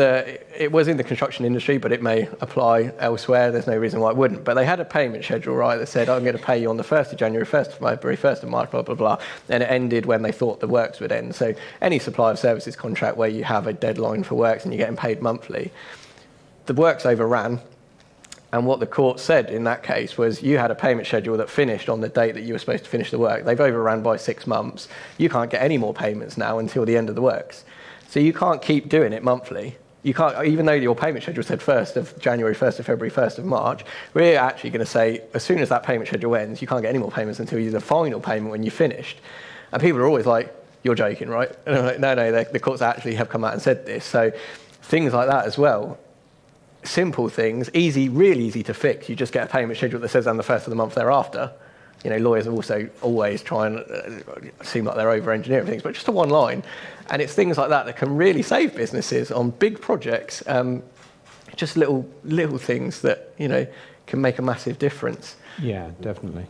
in the construction industry, but it may apply elsewhere. There's no reason why it wouldn't. But they had a payment schedule, right, that said, I'm going to pay you on the 1st of January, 1st of February, 1st of March, blah, blah, blah. And it ended when they thought the works would end. So any supply of services contract where you have a deadline for works and you're getting paid monthly, the works overran. And what the court said in that case was, you had a payment schedule that finished on the date that you were supposed to finish the work. They've overran by 6 months. You can't get any more payments now until the end of the works. So you can't keep doing it monthly. You can't, even though your payment schedule said 1st of January, 1st of February, 1st of March, we're actually going to say, as soon as that payment schedule ends, you can't get any more payments until you do the final payment when you finished. And people are always like, you're joking, right? And I'm like, no, the courts actually have come out and said this. So things like that as well. simple things, really easy to fix. You just get a payment schedule that says on the first of the month thereafter. You know, lawyers also always try and seem like they're over-engineering things, but just a one line. And it's things like that can really save businesses on big projects. Just little things that, you know, can make a massive difference. Yeah, definitely.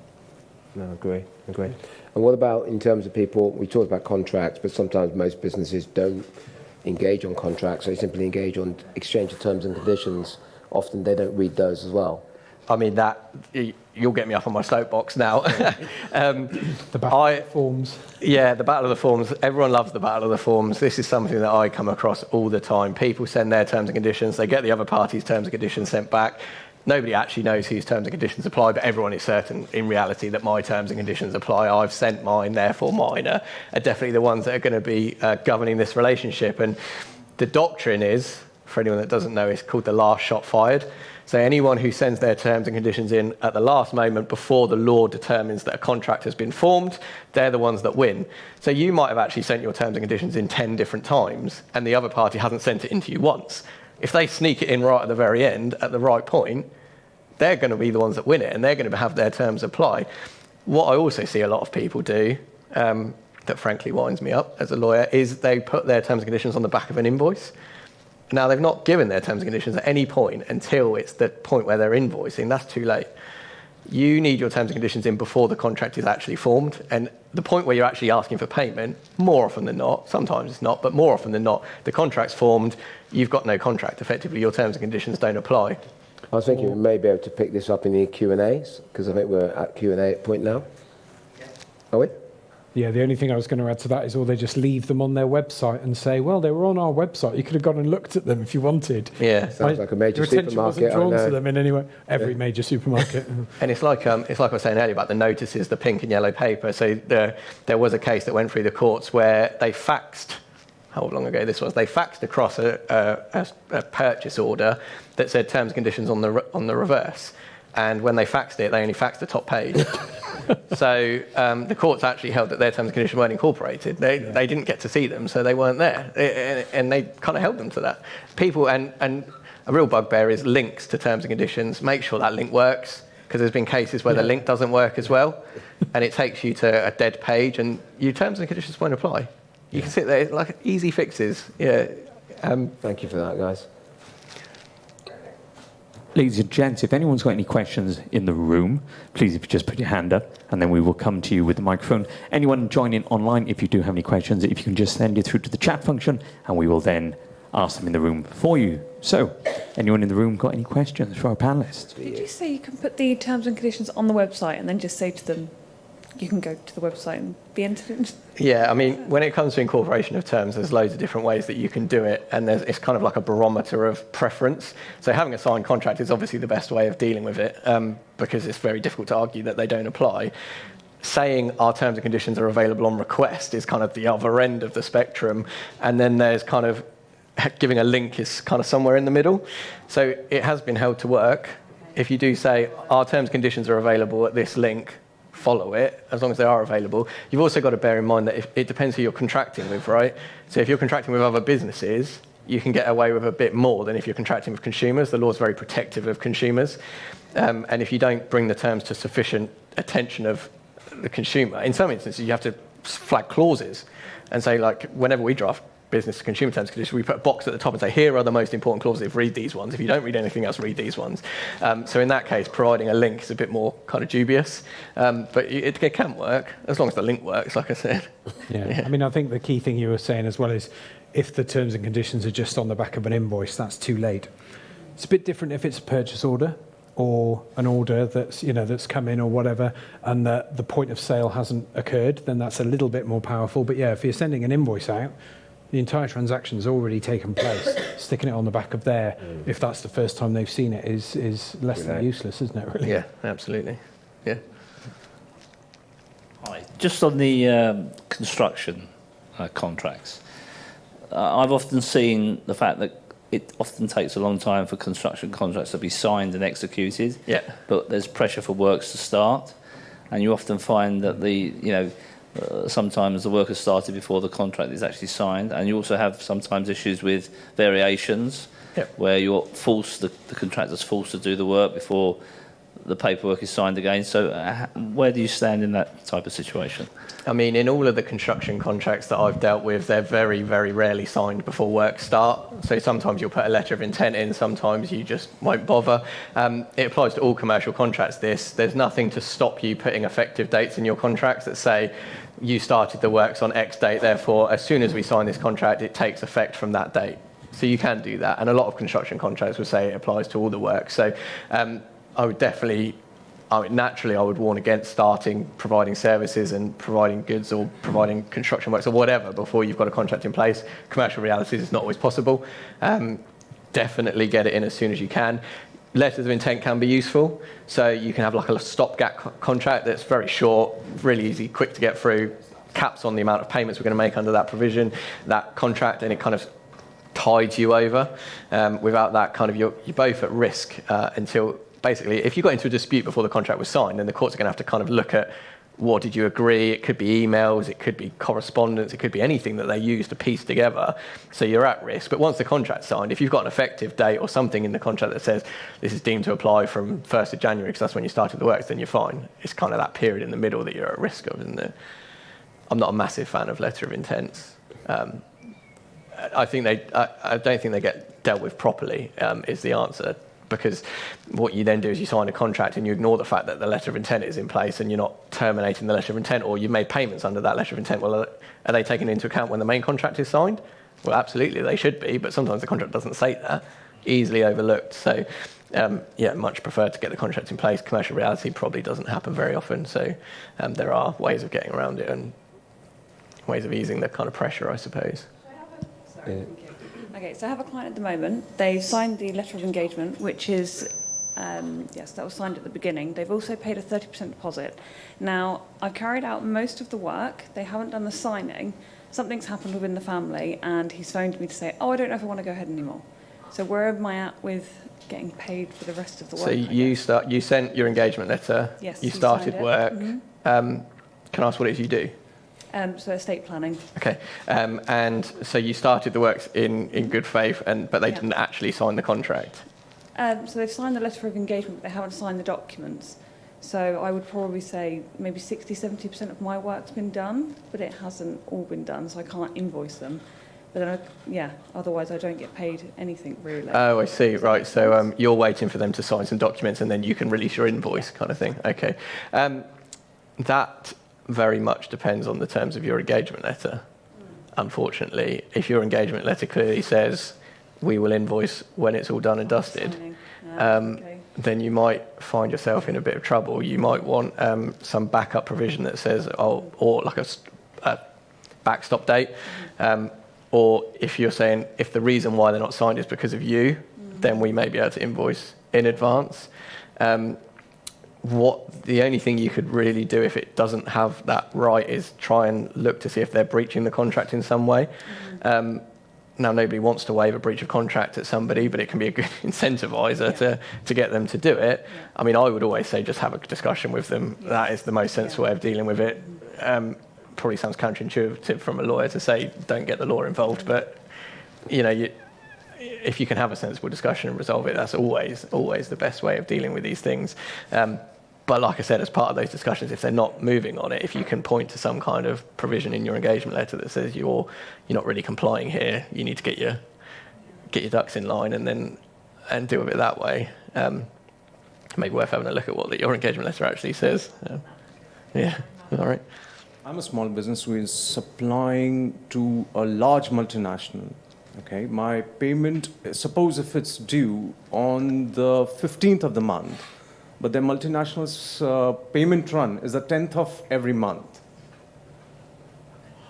No, agree. And what about in terms of people, we talked about contracts, but sometimes most businesses don't engage on contracts, they simply engage on exchange of terms and conditions. Often they don't read those as well. I mean, you'll get me up on my soapbox now. The battle of the forms. Yeah, the battle of the forms. Everyone loves the battle of the forms. This is something that I come across all the time. People send their terms and conditions. They get the other party's terms and conditions sent back. Nobody actually knows whose terms and conditions apply, but everyone is certain in reality that my terms and conditions apply. I've sent mine, therefore mine are definitely the ones that are going to be governing this relationship. And the doctrine is, for anyone that doesn't know, it's called the last shot fired. So anyone who sends their terms and conditions in at the last moment before the law determines that a contract has been formed, they're the ones that win. So you might have actually sent your terms and conditions in 10 different times, and the other party hasn't sent it in to you once. If they sneak it in right at the very end, at the right point, they're going to be the ones that win it, and they're going to have their terms apply. What I also see a lot of people do, that frankly winds me up as a lawyer, is they put their terms and conditions on the back of an invoice. Now, they've not given their terms and conditions at any point until it's the point where they're invoicing. That's too late. You need your terms and conditions in before the contract is actually formed. And the point where you're actually asking for payment, more often than not, sometimes it's not, but more often than not, the contract's formed, you've got no contract. Effectively, your terms and conditions don't apply. I was thinking we may be able to pick this up in the Q&As, because I think we're at Q&A point now. Yeah. Are we? Yeah, the only thing I was going to add to that is, or they just leave them on their website and say, well, they were on our website. You could have gone and looked at them if you wanted. Yeah. Sounds like a major your attention supermarket. Wasn't drawn to them in any way. Every major supermarket. And it's like I was saying earlier about the notices, the pink and yellow paper. So there was a case that went through the courts where they faxed, how long ago this was, they faxed across a purchase order that said terms and conditions on the reverse. And when they faxed it, they only faxed the top page. So the courts actually held that their terms and conditions weren't incorporated. They didn't get to see them, so they weren't there. And they kind of held them to that. People, and a real bugbear is links to terms and conditions. Make sure that link works, because there's been cases where the link doesn't work as well, and it takes you to a dead page, and your terms and conditions won't apply. You can sit there, like easy fixes. Yeah. Thank you for that, guys. Ladies and gents, if anyone's got any questions in the room, please if you just put your hand up, and then we will come to you with the microphone. Anyone joining online, if you do have any questions, if you can just send it through to the chat function, and we will then ask them in the room for you. So, anyone in the room got any questions for our panelists? Did you say you can put the terms and conditions on the website and then just say to them, you can go to the website and be entered in? Yeah, I mean, when it comes to incorporation of terms, there's loads of different ways that you can do it, and it's kind of like a barometer of preference. So having a signed contract is obviously the best way of dealing with it, because it's very difficult to argue that they don't apply. Saying our terms and conditions are available on request is kind of the other end of the spectrum, and then there's kind of giving a link is kind of somewhere in the middle. So it has been held to work. If you do say our terms and conditions are available at this link, follow it, as long as they are available. You've also got to bear in mind that it depends who you're contracting with, right? So if you're contracting with other businesses, you can get away with a bit more than if you're contracting with consumers. The law is very protective of consumers. And if you don't bring the terms to sufficient attention of the consumer, in some instances, you have to flag clauses and say, like, whenever we draft business to consumer terms and conditions, we put a box at the top and say, here are the most important clauses, read these ones. If you don't read anything else, read these ones. So in that case, providing a link is a bit more kind of dubious, but it can work, as long as the link works, like I said. Yeah. I mean, I think the key thing you were saying as well is, if the terms and conditions are just on the back of an invoice, that's too late. It's a bit different if it's a purchase order or an order that's come in or whatever, and the point of sale hasn't occurred, then that's a little bit more powerful. But yeah, if you're sending an invoice out, the entire transaction's already taken place. Sticking it on the back of there, if that's the first time they've seen it, is less than useless, isn't it, really? Yeah, absolutely. Yeah. Hi. Just on the construction contracts, I've often seen the fact that it often takes a long time for construction contracts to be signed and executed. Yeah. But there's pressure for works to start, and you often find that the Sometimes the work has started before the contract is actually signed, and you also have sometimes issues with variations where you're forced, the contractor's forced to do the work before the paperwork is signed again. So where do you stand in that type of situation? I mean, in all of the construction contracts that I've dealt with, they're very, very rarely signed before work start. So sometimes you'll put a letter of intent in, sometimes you just won't bother. It applies to all commercial contracts, this. There's nothing to stop you putting effective dates in your contracts that say you started the works on X date, therefore as soon as we sign this contract, it takes effect from that date. So you can do that. And a lot of construction contracts will say it applies to all the work. So I would definitely, naturally, I would warn against providing services and providing goods or providing construction works or whatever before you've got a contract in place. Commercial realities is not always possible. Definitely get it in as soon as you can. Letters of intent can be useful. So you can have like a stopgap contract that's very short, really easy, quick to get through, caps on the amount of payments we're going to make under that provision, that contract, and it kind of tides you over. Without that, kind of you're both at risk until... Basically, if you got into a dispute before the contract was signed, then the courts are going to have to kind of look at what did you agree. It could be emails, it could be correspondence, it could be anything that they use to piece together. So you're at risk. But once the contract's signed, if you've got an effective date or something in the contract that says this is deemed to apply from 1st of January because that's when you started the works, then you're fine. It's kind of that period in the middle that you're at risk of, isn't it? I'm not a massive fan of letter of intents. I don't think they get dealt with properly, is the answer. Because what you then do is you sign a contract and you ignore the fact that the letter of intent is in place and you're not terminating the letter of intent, or you've made payments under that letter of intent. Well, are they taken into account when the main contract is signed? Well, absolutely, they should be, but sometimes the contract doesn't say that. Easily overlooked. So, much prefer to get the contract in place. Commercial reality probably doesn't happen very often, so there are ways of getting around it and ways of easing the kind of pressure, I suppose. Okay, so I have a client at the moment. They've signed the letter of engagement, which is, yes, that was signed at the beginning. They've also paid a 30% deposit. Now, I've carried out most of the work. They haven't done the signing. Something's happened within the family, and he's phoned me to say, oh, I don't know if I want to go ahead anymore. So where am I at with getting paid for the rest of the work? So you sent your engagement letter. Yes, you started work. Mm-hmm. Can I ask what it is you do? So estate planning. Okay, and so you started the works in good faith, but they didn't actually sign the contract? So they've signed the letter of engagement, but they haven't signed the documents. So I would probably say maybe 60-70% of my work's been done, but it hasn't all been done, so I can't invoice them. But then, otherwise I don't get paid anything really. Oh, I see, right. So you're waiting for them to sign some documents and then you can release your invoice kind of thing. Okay. That very much depends on the terms of your engagement letter, unfortunately. If your engagement letter clearly says we will invoice when it's all done and dusted, then you might find yourself in a bit of trouble. You might want some backup provision that says, or like a backstop date, or if you're saying if the reason why they're not signed is because of you, then we may be able to invoice in advance. The only thing you could really do if it doesn't have that right is try and look to see if they're breaching the contract in some way. Now, nobody wants to waive a breach of contract at somebody, but it can be a good incentivizer to get them to do it. Yeah. I mean, I would always say just have a discussion with them. Yeah. That is the most sensible way of dealing with it. Probably sounds counterintuitive from a lawyer to say don't get the law involved, but if you can have a sensible discussion and resolve it, that's always the best way of dealing with these things. But like I said, as part of those discussions, if they're not moving on it, if you can point to some kind of provision in your engagement letter that says you're not really complying here, you need to get your ducks in line and deal with it that way. Maybe worth having a look at what your engagement letter actually says. All right. I'm a small business who is supplying to a large multinational. Okay, my payment, suppose if it's due on the 15th of the month, but their multinational's payment run is the 10th of every month.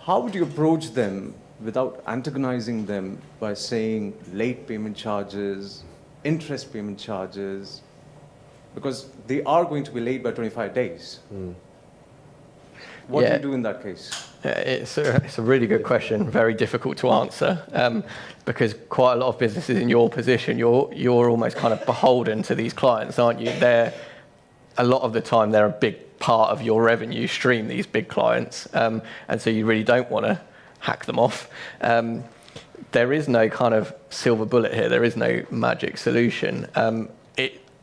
How would you approach them without antagonizing them by saying late payment charges, interest payment charges, because they are going to be late by 25 days. What do you do in that case? It's a really good question, very difficult to answer, because quite a lot of businesses in your position, you're almost kind of beholden to these clients, aren't you? a lot of the time they're a big part of your revenue stream, these big clients, and so you really don't want to hack them off. There is no kind of silver bullet here. There is no magic solution.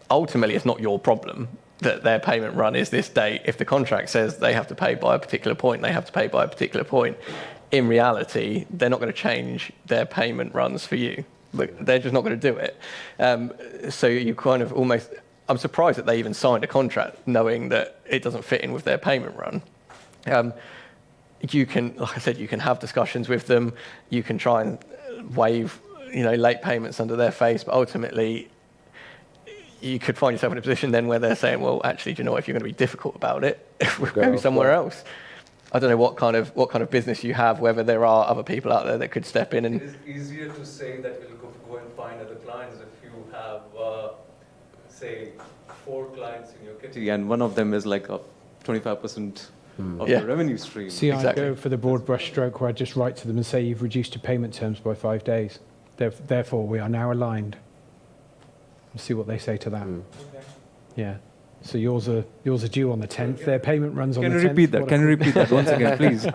Ultimately, it's not your problem that their payment run is this date. If the contract says they have to pay by a particular point, they have to pay by a particular point. In reality, they're not going to change their payment runs for you. But they're just not going to do it. So you kind of almost... I'm surprised that they even signed a contract knowing that it doesn't fit in with their payment run. You can, like I said, you can have discussions with them. You can try and waive, late payments under their face, but ultimately you could find yourself in a position then where they're saying, well, actually, do you know what, if you're going to be difficult about it, we'll go somewhere else. I don't know what kind of business you have, whether there are other people out there that could step in. And it is easier to say that we'll go and find other clients if you have, say, 4 clients in your kitty, and one of them is like a 25% of your revenue stream. See, Exactly. I go for the broad brush stroke where I just write to them and say, you've reduced your payment terms by 5 days. Therefore, we are now aligned. And see what they say to that. Okay. Yeah. So yours are due on the 10th. Their payment runs on the 10th. Can you repeat that? Can you repeat that once again, please?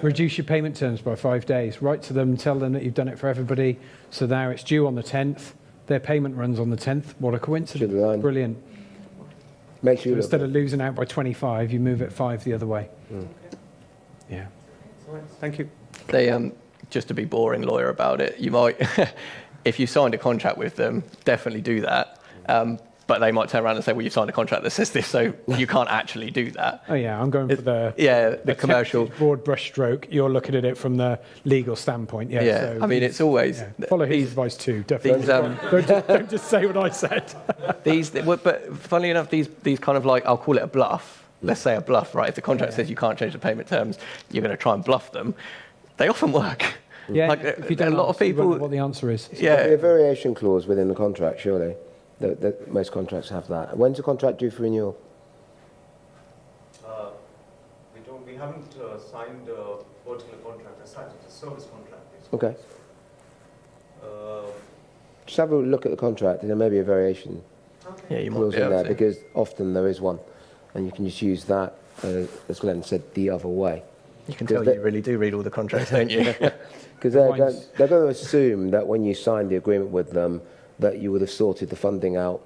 Reduce your payment terms by 5 days. Write to them, tell them that you've done it for everybody. So now it's due on the 10th. Their payment runs on the 10th. What a coincidence. Should align. Brilliant. Make sure So instead of losing out by 25, you move it 5 the other way. Yeah. Thank you. they, just to be boring lawyer about it, you might, if you signed a contract with them, definitely do that. But they might turn around and say, well, you signed a contract that says this, so you can't actually do that. Oh, yeah, I'm going for the commercial. broad brush stroke. You're looking at it from the legal standpoint. Yeah. Yeah, So I mean, it's always... follow his these- advice too, definitely. these, Don't just say what I said. but funnily enough, these kind of like, I'll call it a bluff. Let's say a bluff, right? If the contract says you can't change the payment terms, you're going to try and bluff them. They often work. Yeah, Like, if you don't a lot of ask, you won't know people... what the answer is. There'll be Yeah, a variation clause within the contract, surely. Most contracts have that. When's the contract due for renewal? We haven't signed a particular contract as such. It's a service contract. Basically. Okay. Just have a look at the contract, and there may be a variation yeah, you might clause be in able there, to. because often there is one, and you can just use that, as Glenn said, the other way. You can tell you really do read all the contracts, don't you? Because they're going to assume that when you signed the agreement with them, that you would have sorted the funding out.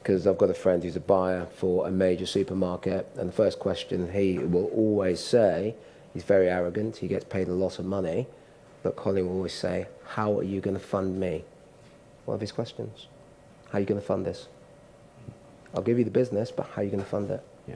Because I've got a friend who's a buyer for a major supermarket, and the first question he will always say, he's very arrogant, he gets paid a lot of money, but Colin will always say, how are you going to fund me? One of his questions. How are you going to fund this? I'll give you the business, but how are you going to fund it? Yeah.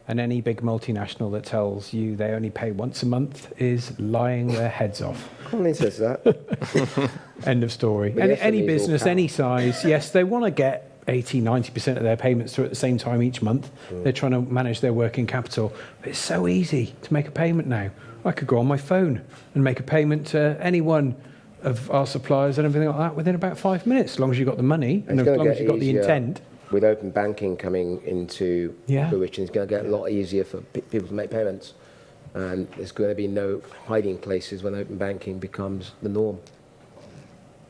And any big multinational that tells you they only pay once a month is lying their heads off. Colin says that. End of story. But the Any SMEs all business, count. any size, yes, they want to get 80, 90% of their payments through at the same time each month. They're trying to manage their working capital. But it's so easy to make a payment now. I could go on my phone and make a payment to any one of our suppliers and everything like that within about 5 minutes, as long as you've got the money and It's as gonna long as get you've got the easier. intent. With open banking coming into Yeah. fruition, it's going to get a lot easier for people to make payments. And there's going to be no hiding places when open banking becomes the norm.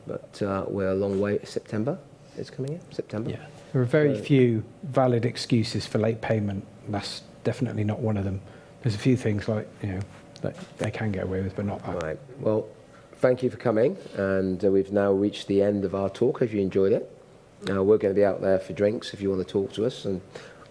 But we're a long way. September is coming in? September? Yeah. There are very few valid excuses for late payment. That's definitely not one of them. There's a few things like, that they can get away with, but not that. Right. Well, thank you for coming. And we've now reached the end of our talk. Hope you enjoyed it. We're going to be out there for drinks if you want to talk to us. And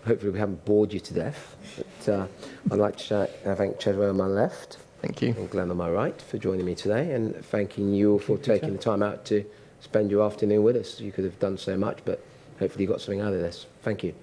hopefully we haven't bored you to death. But I'd like to thank Cesare on my left. Thank you. And Glenn on my right for joining me today, and thanking you all for taking the time out to spend your afternoon with us. You could have done so much, but hopefully you got something out of this. Thank you.